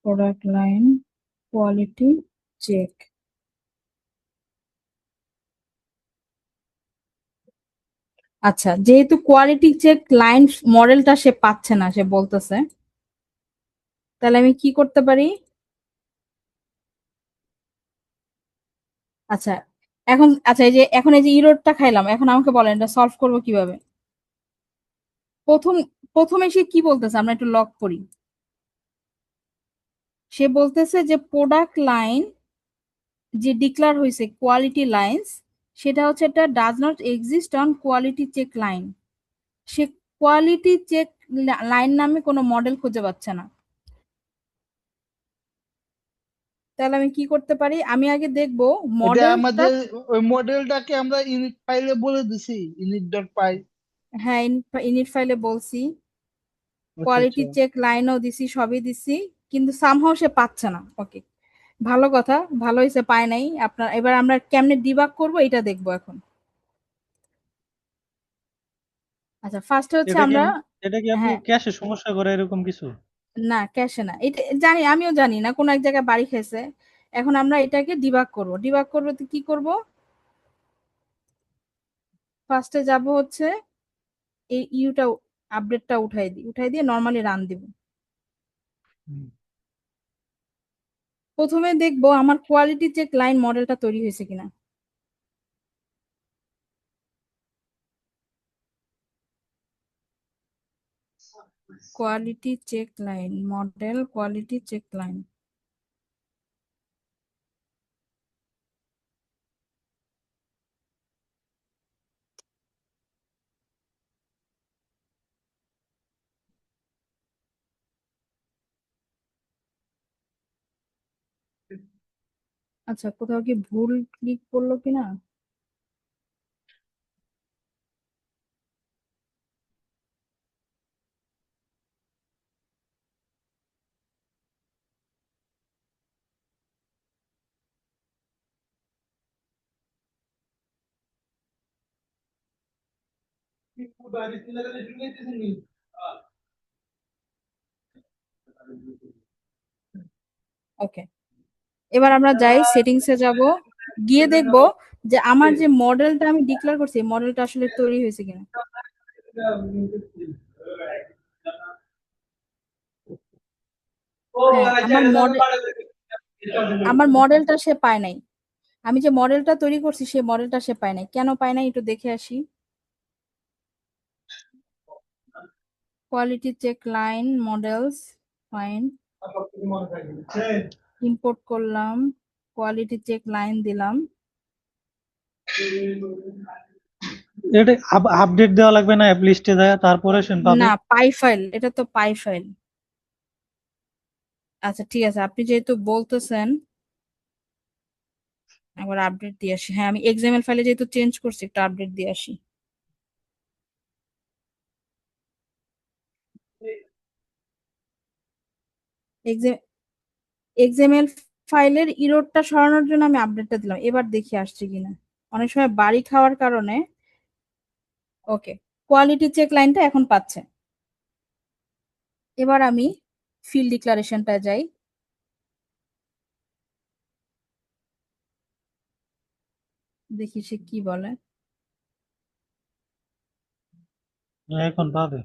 Product line quality check. আচ্ছা, যেহেতু কোয়ালিটি চেক লাইন মডেলটা সে পাচ্ছে না, সে বলতেছে, তাহলে আমি কি করতে পারি? আচ্ছা, আচ্ছা এই যে এখন এই যে ইরোরটা খাইলাম, এখন আমাকে বলেন এটা সলভ করবো কিভাবে? প্রথম প্রথমে সে কি বলতেছে, আমরা একটু লক করি। সে বলতেছে যে প্রোডাক্ট লাইন যে ডিক্লার হয়েছে কোয়ালিটি লাইন্স, সেটা হচ্ছে এটা does not exist on quality check line. সে কোয়ালিটি চেক লাইন নামে কোনো মডেল খুঁজে পাচ্ছে না। তাহলে আমি কি করতে পারি? আমি আগে দেখবো এটা মডেলটা। আমাদের ওই মডেলটাকে আমরা ইনিট ফাইলে বলে দিছি, ইনিট ডট পাই। হ্যাঁ, ইনিট ফাইলে বলছি, আচ্ছা কোয়ালিটি আচ্ছা। চেক লাইনও দিছি, সবই দিছি, কিন্তু সামহাও সে পাচ্ছে না। ওকে, ভালো কথা, ভালো হয়েছে পায় নাই। আপনার এবার আমরা কেমনে ডিবাগ করব এটা দেখবো এখন। আচ্ছা, ফার্স্টে হচ্ছে এটা কি আমরা, এটা কি আপু হ্যাঁ, ক্যাশে সমস্যা করে এরকম কিছু? না ক্যাশে না, এটা জানি, আমিও জানি না, কোন এক জায়গায় বাড়ি খেয়েছে। এখন আমরা এটাকে ডিবাগ করব, ডিবাগ করবো তো কি করব? ফার্স্টে যাব হচ্ছে এই ইউটা আপডেটটা উঠাই দিয়ে নর্মালি রান দিব। হুম। প্রথমে দেখবো আমার কোয়ালিটি চেক লাইন মডেলটা তৈরি হয়েছে কিনা। Quality check line model, quality check line. আচ্ছা, কোথাও কি ভুল ক্লিক করলো কিনা। ওকে, এবার আমরা যাই সেটিংসে যাব, গিয়ে দেখব যে আমার যে মডেলটা আমি ডিক্লেয়ার করছি মডেলটা আসলে তৈরি হয়েছে কিনা। হ্যাঁ, আমার মডেলটা সে পায় নাই। আমি যে মডেলটা তৈরি করছি সেই মডেলটা সে পায় নাই। কেন পায় নাই একটু দেখে আসি। Quality check line models, fine, import করলাম, কোয়ালিটি চেক লাইন দিলাম। এটা আপডেট দেওয়া লাগবে না, অ্যাপ লিস্টে যায় তারপরে সে পাবে। না, পাই ফাইল, এটা তো পাই ফাইল। আচ্ছা ঠিক আছে, আপনি যেহেতু বলতেছেন একবার আপডেট দিয়ে আসি। হ্যাঁ, আমি এক্সএমএল ফাইলে যেহেতু চেঞ্জ করছি একটু আপডেট দিয়ে আসি। এক্সএমএল ফাইলের ইররটা সরানোর জন্য আমি আপডেটটা দিলাম, এবার দেখি আসছে কিনা। অনেক সময় বাড়ি খাওয়ার কারণে। ওকে, কোয়ালিটি চেক লাইনটা এখন পাচ্ছে। এবার আমি ফিল্ড ডিক্লারেশনটা যাই, দেখি সে কি বলে। এখন পাবে।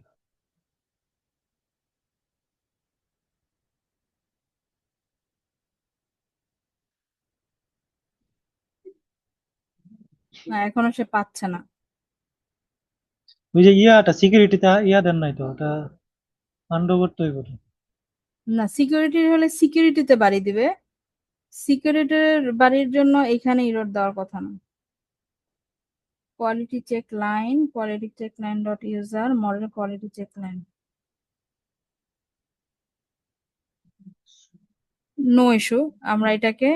না, এখনো সে পাচ্ছে না। ওই যে ইয়াটা সিকিউরিটিতে ইয়া দেন নাই তো, ওটা আন্ডু করতে হইব তো। না, সিকিউরিটি হলে সিকিউরিটিতে বাড়ি দিবে, সিকিউরিটির বাড়ির জন্য এখানে ইরর দেওয়ার কথা না। Quality check line, quality check line dot user model, quality check line, no issue. আমরা এটাকে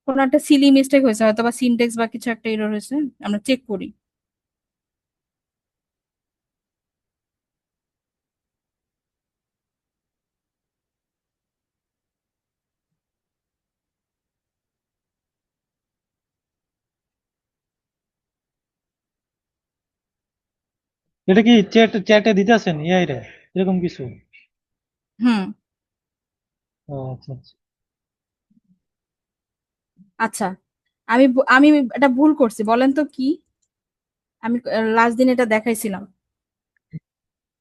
কোনো একটা সিলি মিস্টেক হয়েছে হয়তো বা সিনটেক্স বা কিছু একটা এরর হয়েছে, আমরা চেক করি। এটা কি চ্যাটে দিতেছেন এআই রে এরকম কিছু? হুম। ও আচ্ছা আচ্ছা। আচ্ছা, আমি এটা ভুল করছি, বলেন তো কি। আমি লাস্ট দিন এটা দেখাইছিলাম,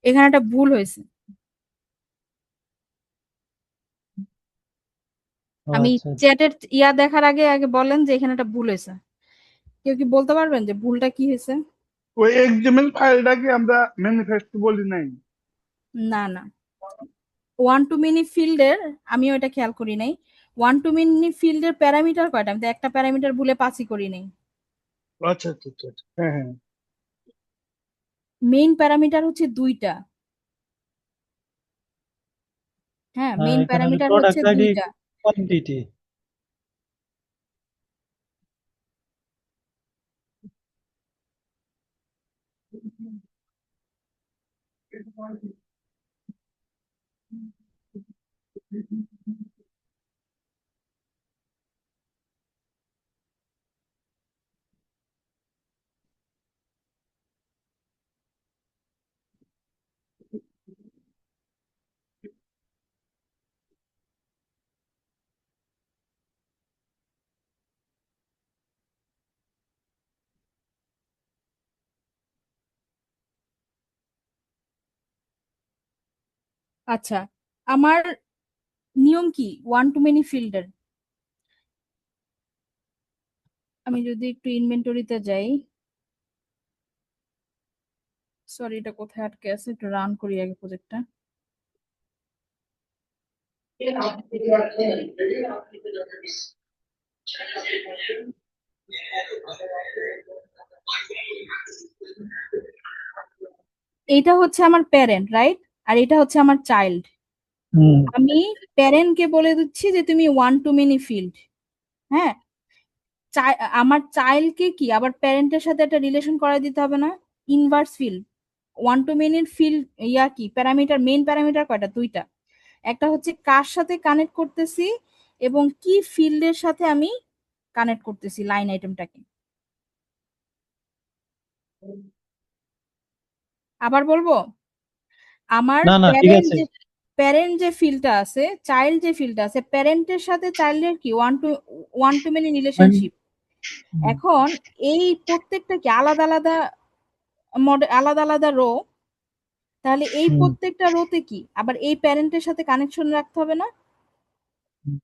এখানে একটা ভুল হয়েছে। ও আমি আচ্ছা আচ্ছা। চ্যাটের ইয়া দেখার আগে আগে বলেন যে এখানে একটা ভুল হয়েছে। কেউ কি বলতে পারবেন যে ভুলটা কি হয়েছে? ওই এক্সএমএল ফাইলটাকে আমরা ম্যানিফেস্টো বলি নাই। না না, ওয়ান টু মিনি ফিল্ডের, আমি ওইটা খেয়াল করি নাই। ওয়ান টু মিনি ফিল্ডের প্যারামিটার কয়টা, আমি তো একটা প্যারামিটার ভুলে পাসই করি নাই। আচ্ছা আচ্ছা আচ্ছা আচ্ছা। হ্যাঁ হ্যাঁ। মেইন প্যারামিটার হচ্ছে দুইটা। হ্যাঁ, মেইন এখানে প্যারামিটার হচ্ছে প্রোডাক্ট আইডি, দুইটা। কোয়ান্টিটি। আচ্ছা, আমার নিয়ম কি ওয়ান টু মেনি ফিল্ডের? আমি যদি একটু ইনভেন্টরিতে যাই, সরি এটা কোথায় আটকে আছে, একটু রান করি আগে প্রজেক্টটা। এইটা হচ্ছে আমার প্যারেন্ট, রাইট? আর এটা হচ্ছে আমার চাইল্ড। হুম আমি প্যারেন্টকে বলে দিচ্ছি যে তুমি ওয়ান টু মেনি ফিল্ড। হ্যাঁ, আমার চাইল্ডকে কি আবার প্যারেন্টের সাথে একটা রিলেশন করাই দিতে হবে না? ইনভার্স ফিল্ড, ওয়ান টু মেনির ফিল্ড ইয়া কি প্যারামিটার, মেইন প্যারামিটার কয়টা? দুইটা। একটা হচ্ছে কার সাথে কানেক্ট করতেছি এবং কি ফিল্ডের সাথে আমি কানেক্ট করতেছি লাইন আইটেমটাকে। আবার বলবো, আমার না না ঠিক আছে। প্যারেন্ট যে ফিল্ডটা আছে, চাইল্ড যে ফিল্ডটা আছে, প্যারেন্টের সাথে চাইল্ডের কি ওয়ান টু মেনি রিলেশনশিপ। হুম, এখন এই প্রত্যেকটা কি আলাদা আলাদা মডেল, আলাদা আলাদা রো, তাহলে এই হুম, প্রত্যেকটা রোতে কি আবার এই প্যারেন্টের সাথে কানেকশন রাখতে হবে না? হুম।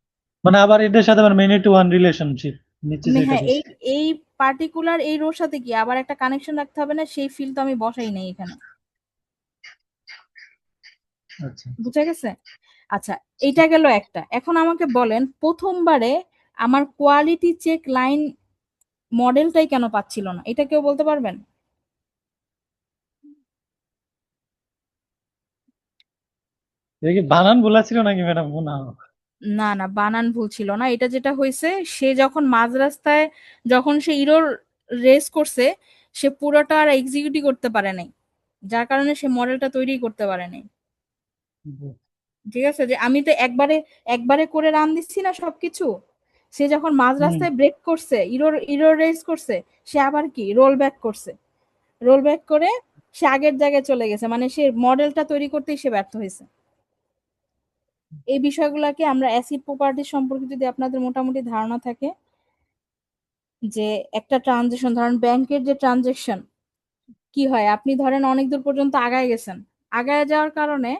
মানে আবার এটার সাথে মানে মেনি টু ওয়ান রিলেশনশিপ নিচে যেটা হ্যাঁ, এই দিচ্ছে। এই পার্টিকুলার এই রোর সাথে কি আবার একটা কানেকশন রাখতে হবে না? সেই ফিল্ড তো আমি বসাই নাই এখানে। আচ্ছা বুঝা গেছে? আচ্ছা, এইটা গেল একটা। এখন আমাকে বলেন, প্রথমবারে আমার কোয়ালিটি চেক লাইন মডেলটাই কেন পাচ্ছিল না? এটা কেউ বলতে পারবেন? এটা কি বানান ভুল ছিল নাকি ম্যাডাম মনে হয়? না না, বানান ভুল ছিল না। এটা যেটা হয়েছে, সে যখন মাঝ রাস্তায় যখন সে ইরর রেস করছে, সে পুরোটা আর এক্সিকিউটই করতে পারে নাই, যার কারণে সে মডেলটা তৈরি করতে পারে নাই। ঠিক আছে, যে আমি তো একবারে একবারে করে রান দিচ্ছি না সবকিছু। সে যখন মাঝ হুম রাস্তায় ব্রেক করছে, ইরর ইরর রেস করছে, সে আবার কি রোল ব্যাক করছে। রোল ব্যাক করে সে আগের জায়গায় চলে গেছে, মানে সে মডেলটা তৈরি করতেই সে ব্যর্থ হয়েছে। এই বিষয়গুলোকে আমরা অ্যাসিড প্রপার্টি সম্পর্কে যদি আপনাদের মোটামুটি ধারণা থাকে, যে একটা ট্রানজেকশন ধরেন ব্যাংকের যে ট্রানজেকশন কি হয়, আপনি ধরেন অনেক দূর পর্যন্ত আগায় গেছেন, আগায় যাওয়ার কারণে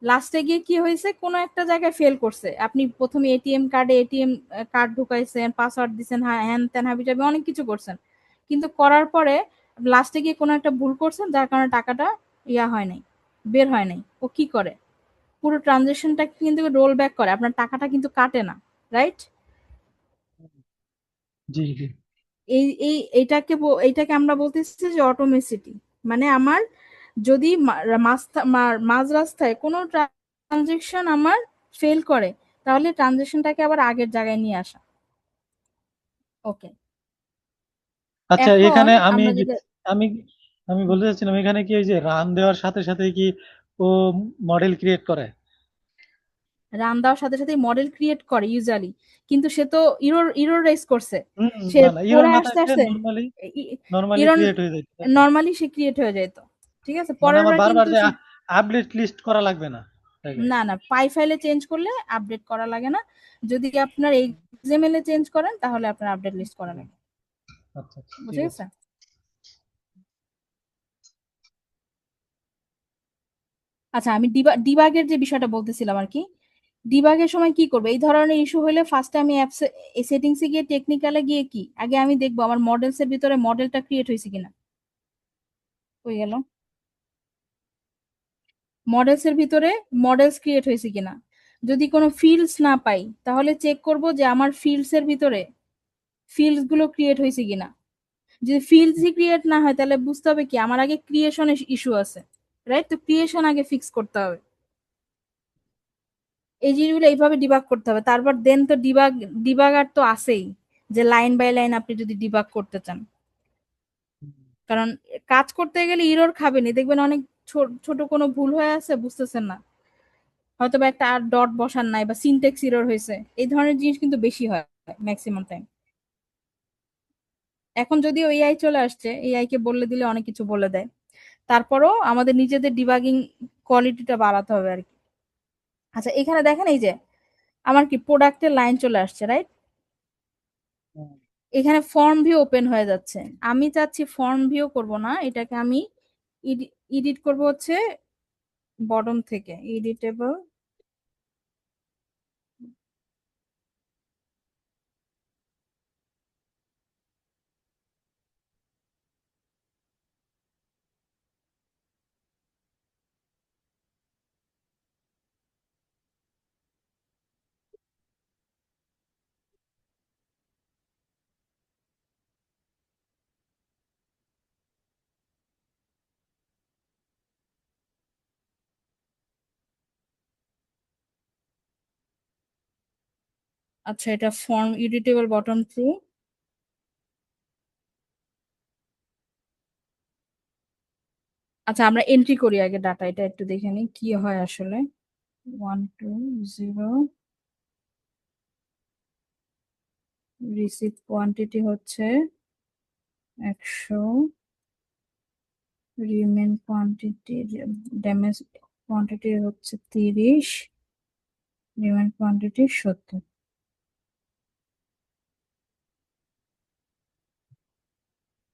লাস্টে গিয়ে কি হয়েছে, কোনো একটা জায়গায় ফেল করছে। আপনি প্রথমে এটিএম কার্ডে এটিএম কার্ড ঢুকাইছেন, পাসওয়ার্ড দিছেন, হ্যাঁ হ্যান ত্যান হাবি জাবি অনেক কিছু করছেন, কিন্তু করার পরে লাস্টে গিয়ে কোনো একটা ভুল করছেন, যার কারণে টাকাটা ইয়া হয় নাই, বের হয় নাই। ও কি করে, পুরো ট্রানজেকশনটা কিন্তু রোল ব্যাক করে, আপনার টাকাটা কিন্তু কাটে না, রাইট? জি জি এইটাকে আমরা বলতেছি যে অটোমেসিটি। মানে আমার যদি মাঝ রাস্তায় কোনো ট্রানজেকশন আমার ফেল করে, তাহলে ট্রানজেকশনটাকে আবার আগের জায়গায় নিয়ে আসা। ওকে, আচ্ছা এখন এখানে আমি আমরা যদি আমি আমি বলতে চাচ্ছিলাম এখানে কি ওই যে রান দেওয়ার সাথে সাথে কি ও মডেল ক্রিয়েট করে? রান দেওয়ার সাথে সাথে মডেল ক্রিয়েট করে ইউজুয়ালি, কিন্তু সে তো ইরর ইরর রেজ করছে, হুম সে না না ইরর পড়ে না আসতে থাকলে আসতে নরমালি নরমালি ইরর ক্রিয়েট হয়ে যায়, তাই তো? নর্মালি সে ক্রিয়েট হয়ে যেত। ঠিক আছে, মানে পরের আমার বার বারবার কিন্তু যে সে আপডেট লিস্ট করা লাগবে না তাইলে? না না, পাই ফাইলে চেঞ্জ করলে আপডেট করা লাগে না। যদি আপনার এক্সএমএল এ চেঞ্জ করেন তাহলে আপনার আপডেট লিস্ট করা লাগে। আচ্ছা আচ্ছা ঠিক বুঝে আছে। গেছে? আচ্ছা, আমি ডিবাগের যে বিষয়টা বলতেছিলাম আর কি। ডিবাগের সময় কি করবে, এই ধরনের ইস্যু হলে ফার্স্টে আমি অ্যাপস সেটিংসে গিয়ে টেকনিক্যালে গিয়ে কি আগে আমি দেখবো আমার মডেলস এর ভিতরে মডেলটা ক্রিয়েট হয়েছে কিনা। হয়ে গেল, মডেলস এর ভিতরে মডেলস ক্রিয়েট হয়েছে কিনা। যদি কোনো ফিল্ডস না পাই, তাহলে চেক করব যে আমার ফিল্ডস এর ভিতরে ফিল্ডস গুলো ক্রিয়েট হয়েছে কিনা। যদি ফিল্ডসই ক্রিয়েট না হয়, তাহলে বুঝতে হবে কি আমার আগে ক্রিয়েশনের ইস্যু আছে, রাইট? তো ক্রিয়েশন আগে ফিক্স করতে হবে। এই জিনিসগুলো এইভাবে ডিবাগ করতে হবে। তারপর দেন তো ডিবাগার তো আছেই, যে লাইন বাই লাইন আপনি যদি ডিবাগ করতে চান। কারণ কাজ করতে গেলে ইরর খাবেনি, দেখবেন অনেক ছোট কোনো ভুল হয়ে আছে, বুঝতেছেন না, হয়তো বা একটা আর ডট বসান নাই বা সিনটেক্স ইরর হয়েছে, এই ধরনের জিনিস কিন্তু বেশি হয় ম্যাক্সিমাম টাইম। এখন যদিও এআই চলে আসছে, এআই কে বললে দিলে অনেক কিছু বলে দেয়, তারপরও আমাদের নিজেদের ডিবাগিং কোয়ালিটিটা বাড়াতে হবে আর কি। আচ্ছা, এখানে দেখেন এই যে আমার কি প্রোডাক্টের লাইন চলে আসছে, রাইট? হুম, এখানে ফর্ম ভিউ ওপেন হয়ে যাচ্ছে। আমি চাচ্ছি ফর্ম ভিউ করব না, এটাকে আমি এডিট করব হচ্ছে বটম থেকে এডিটেবল আচ্ছা এটা ফর্ম এডিটেবল বটম ট্রু। আচ্ছা আমরা এন্ট্রি করি আগে ডাটা, এটা একটু দেখে নিই কি হয় আসলে। 120 রিসিভ কোয়ান্টিটি হচ্ছে 100, রিমেন কোয়ান্টিটি ড্যামেজ কোয়ান্টিটি হচ্ছে 30, রিমেন কোয়ান্টিটি 70।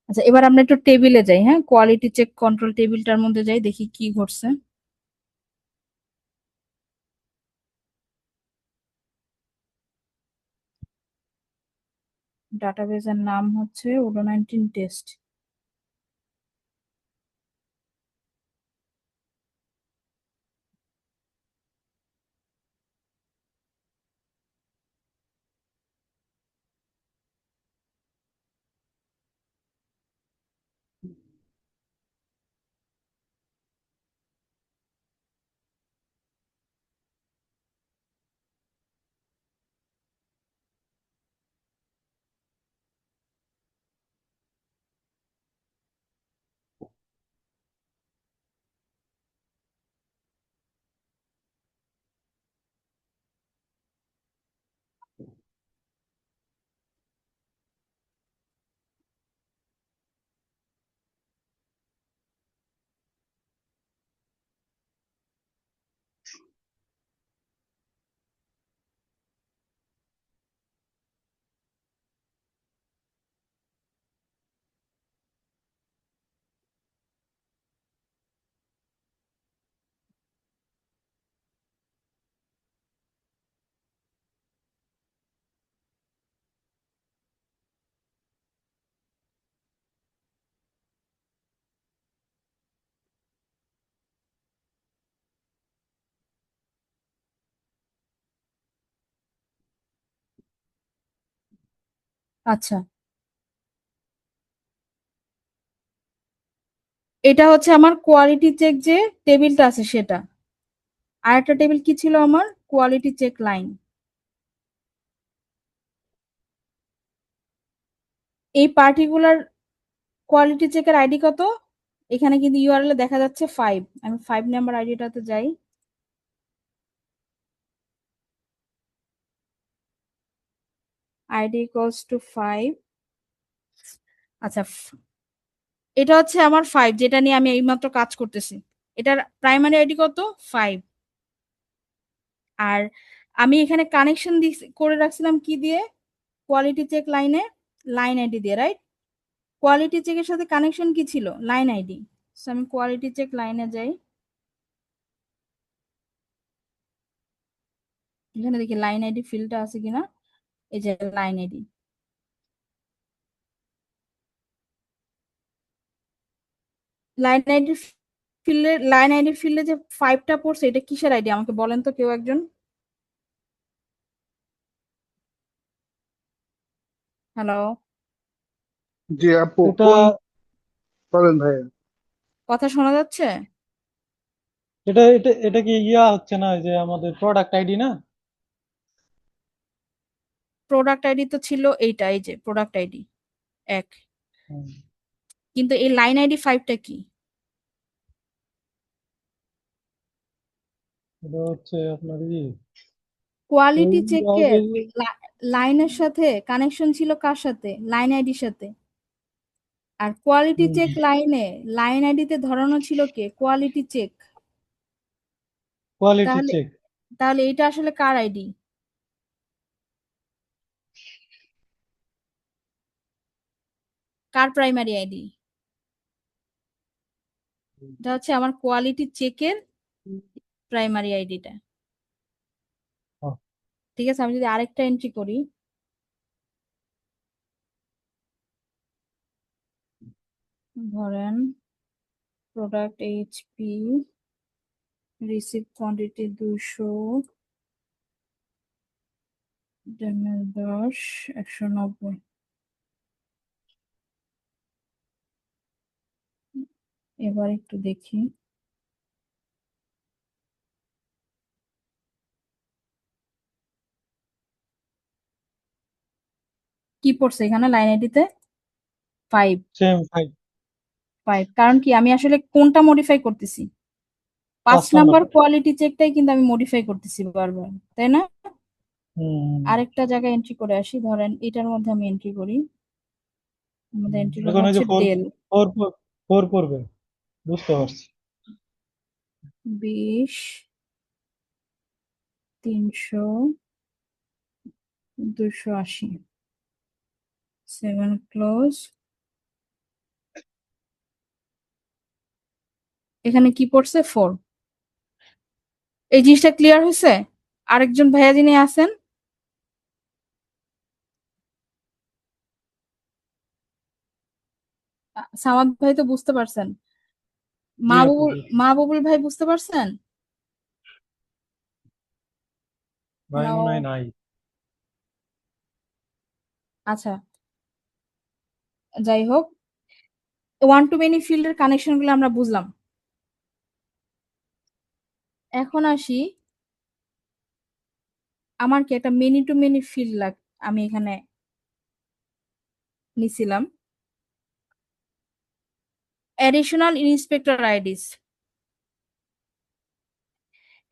আচ্ছা এবার আমরা একটু টেবিলে যাই, হ্যাঁ কোয়ালিটি চেক কন্ট্রোল টেবিলটার মধ্যে যাই, দেখি কি ঘটছে। ডাটাবেজের নাম হচ্ছে ওডো19 টেস্ট। আচ্ছা এটা হচ্ছে আমার কোয়ালিটি চেক যে টেবিলটা আছে সেটা। আর একটা টেবিল কি ছিল আমার, কোয়ালিটি চেক লাইন। এই পার্টিকুলার কোয়ালিটি চেকের আইডি কত? এখানে কিন্তু ইউআরএল এ দেখা যাচ্ছে 5। আমি 5 নাম্বার আইডিটাতে যাই। ID equals to 5। আচ্ছা এটা হচ্ছে আমার 5 যেটা নিয়ে আমি এইমাত্র কাজ করতেছি। এটার প্রাইমারি আইডি কত? 5। আর আমি এখানে কানেকশন করে রাখছিলাম কি দিয়ে? কোয়ালিটি চেক লাইনে লাইন আইডি দিয়ে, রাইট? কোয়ালিটি চেকের সাথে কানেকশন কি ছিল? Line ID. সো আমি কোয়ালিটি চেক লাইনে যাই, এখানে দেখি লাইন আইডি ফিল্ডটা আছে কিনা। এই যে লাইন আইডি, লাইন আইডি ফিল্ডে যে 5টা পড়ছে এটা কিসের আইডি আমাকে বলেন তো কেউ একজন। হ্যালো, জি আপু, এটা কোন বলেন ভাইয়া? কথা শোনা যাচ্ছে? এটা এটা এটা কি ইয়া হচ্ছে না, যে আমাদের প্রোডাক্ট আইডি না? প্রোডাক্ট আইডি তো ছিল এইটা, এই যে প্রোডাক্ট আইডি 1। হুম, কিন্তু এই লাইন আইডি 5টা কি? এটা হচ্ছে আপনার ওই কোয়ালিটি চেকের আইডি। লাইনের সাথে কানেকশন ছিল কার সাথে? লাইন আইডির সাথে। আর কোয়ালিটি চেক লাইনে লাইন আইডিতে ধরানো ছিল কে? Quality check. কোয়ালিটি তাহলে চেক। তাহলে এটা আসলে কার আইডি? কার প্রাইমারি আইডি? এটা হচ্ছে আমার কোয়ালিটি চেকের প্রাইমারি আইডিটা। ও, ঠিক আছে, আমি যদি আরেকটা এন্ট্রি করি, ধরেন product HP, receive quantity 200, damage 10, 190। এবার একটু দেখি, কি পড়ছে এখানে লাইন আইডিতে 5। সেম 5 5 কারণ কি আমি আসলে কোনটা মডিফাই করতেছি, 5 5 নাম্বার। নাম্বার কোয়ালিটি চেকটাই কিন্তু আমি মডিফাই করতেছি বারবার, তাই না? হুম, আরেকটা জায়গায় এন্ট্রি করে আসি, ধরেন এটার মধ্যে আমি এন্ট্রি করি, আমাদের এন্ট্রি করবো এখন ওই যে হচ্ছে 4 ডেল 4 4 পড়বে, বুঝতে পারছি। 20, 300, 280, 7 ক্লোজ। এখানে কি পড়ছে 4। এই জিনিসটা ক্লিয়ার হয়েছে? আরেকজন ভাইয়া যিনি আছেন, সামাদ ভাই তো বুঝতে পারছেন, জি আপু, জি। মাহবুবুল ভাই বুঝতে পারছেন? ভাই নাও, মনে হয় নাই। আচ্ছা, যাই হোক, ওয়ান টু মেনি ফিল্ডের কানেকশন গুলো আমরা বুঝলাম। এখন আসি, আমার কি একটা মেনি টু মেনি ফিল্ড আমি এখানে নিছিলাম, additional inspector IDs.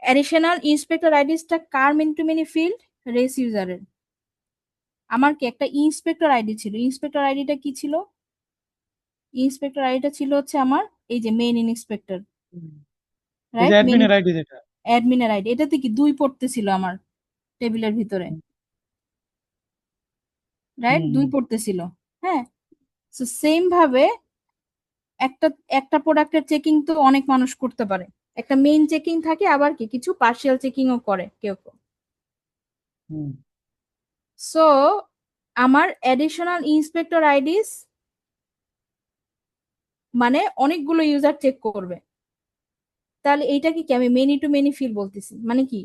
Additional inspector আইডিসটা কার many to many field? Res ইউজারের। আমার কি একটা ইন্সপেক্টর আইডি ছিল, ইন্সপেক্টর আইডিটা কি ছিল? ইন্সপেক্টর আইডিটা ছিল হচ্ছে আমার এই যে মেইন ইন্সপেক্টর, এই যে রাইট? মেইন অ্যাডমিনের আইডি যেটা। অ্যাডমিনের আইডি, এটাতে কি 2 পড়তেছিল আমার টেবিলের ভিতরে, রাইট? হুম 2 হুম পড়তেছিল। হ্যাঁ, তো সেম ভাবে একটা একটা প্রোডাক্টের চেকিং তো অনেক মানুষ করতে পারে, একটা মেইন চেকিং থাকে, আবার কি কিছু পার্শিয়াল চেকিংও করে কেউ কেউ। হুম সো আমার অ্যাডিশনাল ইন্সপেক্টর আইডিস মানে অনেকগুলো ইউজার চেক করবে, তাহলে এইটাকে কি আমি মেনি টু মেনি ফিল বলতেছি, মানে কি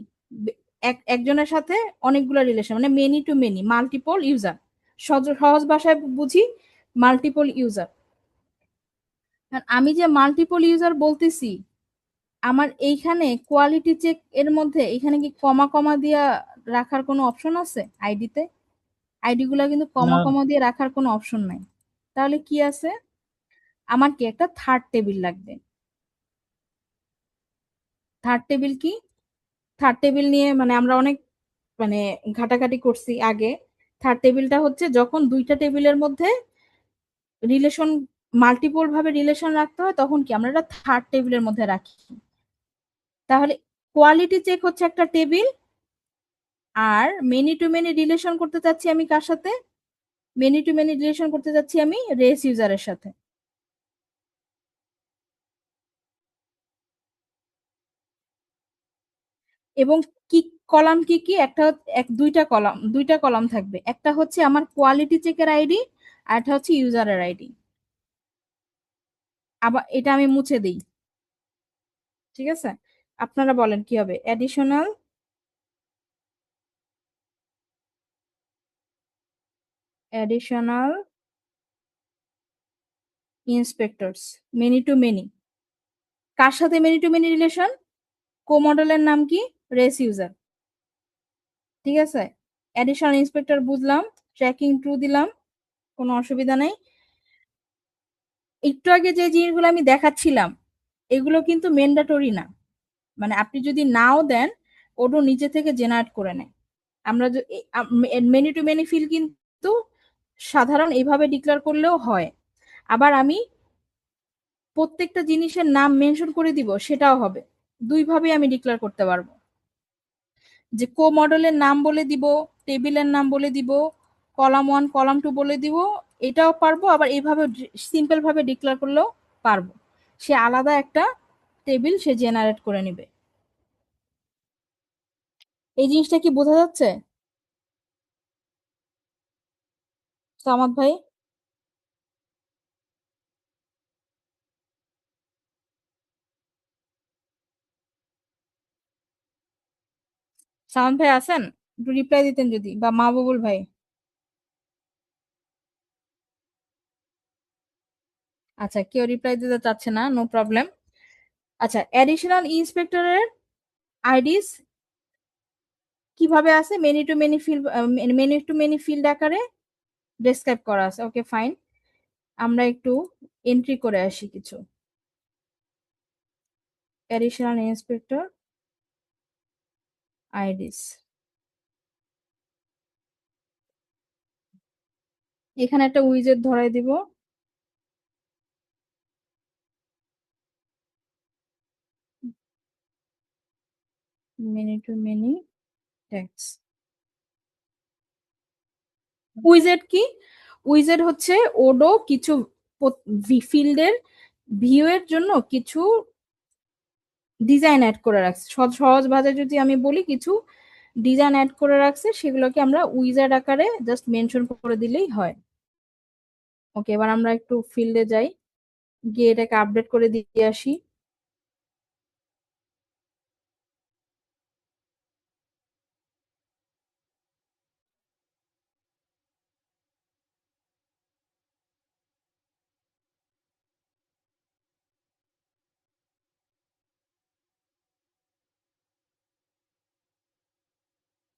একজনের সাথে অনেকগুলো রিলেশন, মানে many to many, multiple user. সহজ ভাষায় বুঝি, মাল্টিপল ইউজার। আমি যে মাল্টিপল ইউজার বলতেছি, আমার এইখানে কোয়ালিটি চেক এর মধ্যে এখানে কি কমা কমা দিয়া রাখার কোনো অপশন আছে আইডিতে? আইডি গুলা কিন্তু কমা না কমা দিয়ে রাখার কোনো অপশন নাই। তাহলে কি আছে, আমার কি একটা থার্ড টেবিল লাগবে। থার্ড টেবিল কি? থার্ড টেবিল নিয়ে মানে আমরা অনেক মানে ঘাটাঘাটি করছি আগে। থার্ড টেবিলটা হচ্ছে যখন দুইটা টেবিলের মধ্যে রিলেশন, মাল্টিপল ভাবে রিলেশন রাখতে হয়, তখন কি আমরা এটা থার্ড টেবিলের মধ্যে রাখি। তাহলে কোয়ালিটি চেক হচ্ছে একটা table, are many to many relation করতে চাচ্ছি আমি কার সাথে? মেনি টু মেনি রিলেশন করতে চাচ্ছি আমি রেস ইউজারের সাথে। এবং কি কলাম কি কি একটা দুইটা কলাম থাকবে, একটা হচ্ছে আমার কোয়ালিটি চেকের আইডি, আর একটা হচ্ছে ইউজারের আইডি। আবার এটা আমি মুছে দিই, ঠিক আছে? আপনারা বলেন কি হবে? Additional inspectors, many to many, কার সাথে মেনি টু মেনি রিলেশন? কো মডেলের নাম কি? Res user. ঠিক আছে, অ্যাডিশনাল ইন্সপেক্টর বুঝলাম, ট্র্যাকিং ট্রু দিলাম, কোনো অসুবিধা নেই। একটু আগে যে জিনিসগুলো আমি দেখাচ্ছিলাম, এগুলো কিন্তু ম্যান্ডেটরি না, মানে আপনি যদি নাও দেন, ওডো নিচে থেকে জেনারেট করে নেয়। আমরা মেনি টু মেনি ফিল কিন্তু সাধারণ এইভাবে ডিক্লেয়ার করলেও হয়। আবার আমি প্রত্যেকটা জিনিসের নাম মেনশন করে দিব, সেটাও হবে। দুইভাবে আমি ডিক্লেয়ার করতে পারবো, যে কো মডেলের নাম বলে দিব, টেবিলের নাম বলে দিব, কলাম 1 কলাম 2 বলে দিব, এটাও পারবো। আবার এইভাবে সিম্পল ভাবে ডিক্লেয়ার করলেও পারবো। সে আলাদা একটা টেবিল সে জেনারেট করে নেবে। এই জিনিসটা কি বোঝা যাচ্ছে সামাদ ভাই? সামাদ ভাই আছেন? একটু রিপ্লাই দিতেন যদি, বা মাহবুবুল ভাই। আচ্ছা, কেউ রিপ্লাই দিতে চাচ্ছে না, নো প্রবলেম। আচ্ছা, অ্যাডিশনাল ইন্সপেক্টরের আইডিস কিভাবে আছে? মেনি টু মেনি ফিল্ড আকারে ডেসক্রাইব করা আছে। ওকে ফাইন, আমরা একটু এন্ট্রি করে আসি কিছু। অ্যাডিশনাল ইন্সপেক্টর আইডিস, এখানে একটা উইজেট ধরাই দিব। Many to many tax. উইজেট কি? উইজেট হচ্ছে ওডো কিছু ফিল্ডের ভিউ এর জন্য কিছু ডিজাইন অ্যাড করে রাখছে। সহজ ভাষায় যদি আমি বলি, কিছু ডিজাইন অ্যাড করে রাখছে, সেগুলোকে আমরা উইজার্ড আকারে জাস্ট মেনশন করে দিলেই হয়। ওকে, এবার আমরা একটু ফিল্ডে যাই, গিয়ে এটাকে আপডেট করে দিয়ে আসি।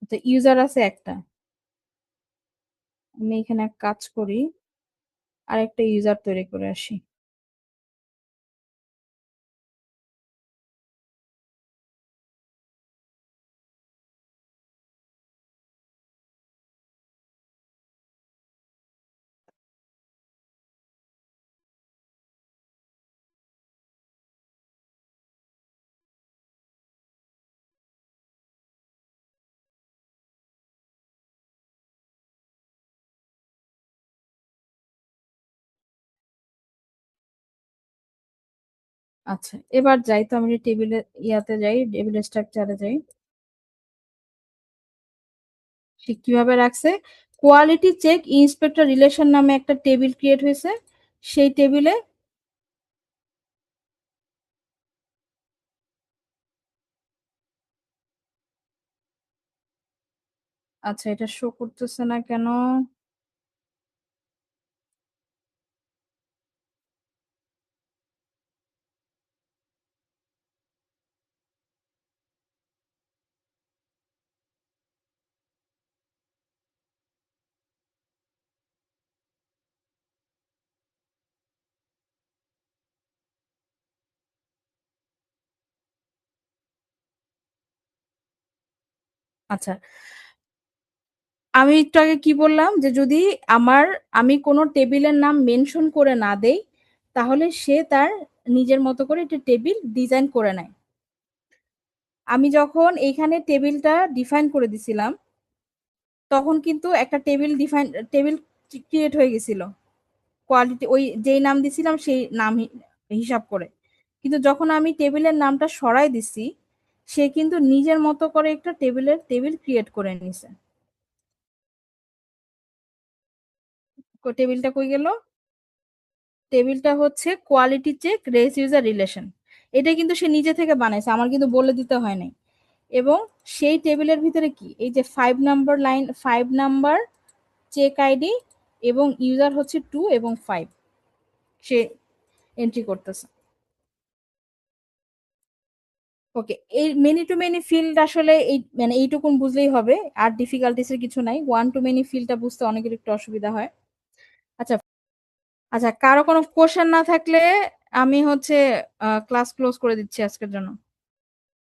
আচ্ছা, ইউজার আছে একটা, আমি এখানে এক কাজ করি, আর একটা ইউজার তৈরি করে আসি। আচ্ছা, এবার যাই তো, আমি টেবিলে ইয়াতে যাই, টেবিল স্ট্রাকচারে যাই। সে কিভাবে রাখছে? কোয়ালিটি চেক ইন্সপেক্টর রিলেশন নামে একটা টেবিল ক্রিয়েট হয়েছে, সেই টেবিলে। আচ্ছা, এটা শো করতেছে না কেন? আচ্ছা, আমি একটু আগে কি বললাম, যে যদি আমি কোনো টেবিলের নাম মেনশন করে না দেই, তাহলে সে তার নিজের মতো করে একটা টেবিল ডিজাইন করে নেয়। আমি যখন এইখানে টেবিলটা ডিফাইন করে দিছিলাম, তখন কিন্তু একটা টেবিল ক্রিয়েট হয়ে গেছিল, কোয়ালিটি ওই যেই নাম দিছিলাম সেই নাম হিসাব করে। কিন্তু যখন আমি টেবিলের নামটা সরাই দিছি, সে কিন্তু নিজের মতো করে একটা টেবিল ক্রিয়েট করে নিছে। টেবিলটা কই গেল? টেবিলটা হচ্ছে quality check res user relation. এটা কিন্তু সে নিজে থেকে বানাইছে, আমার কিন্তু বলে দিতে হয় নাই। এবং সেই টেবিলের ভিতরে কি, এই যে 5 নাম্বার চেক আইডি এবং ইউজার হচ্ছে 2 এবং 5, সে এন্ট্রি করতেছে। ওকে, এই মেনি টু মেনি ফিল্ড আসলে এই মানে এইটুকুন বুঝলেই হবে, আর ডিফিকাল্টিসের কিছু নাই। ওয়ান টু মেনি ফিল্ডটা বুঝতে অনেকের একটু অসুবিধা হয়। আচ্ছা। আচ্ছা, কারো কোনো কোশ্চেন না থাকলে আমি হচ্ছে ক্লাস ক্লোজ করে দিচ্ছি আজকের জন্য।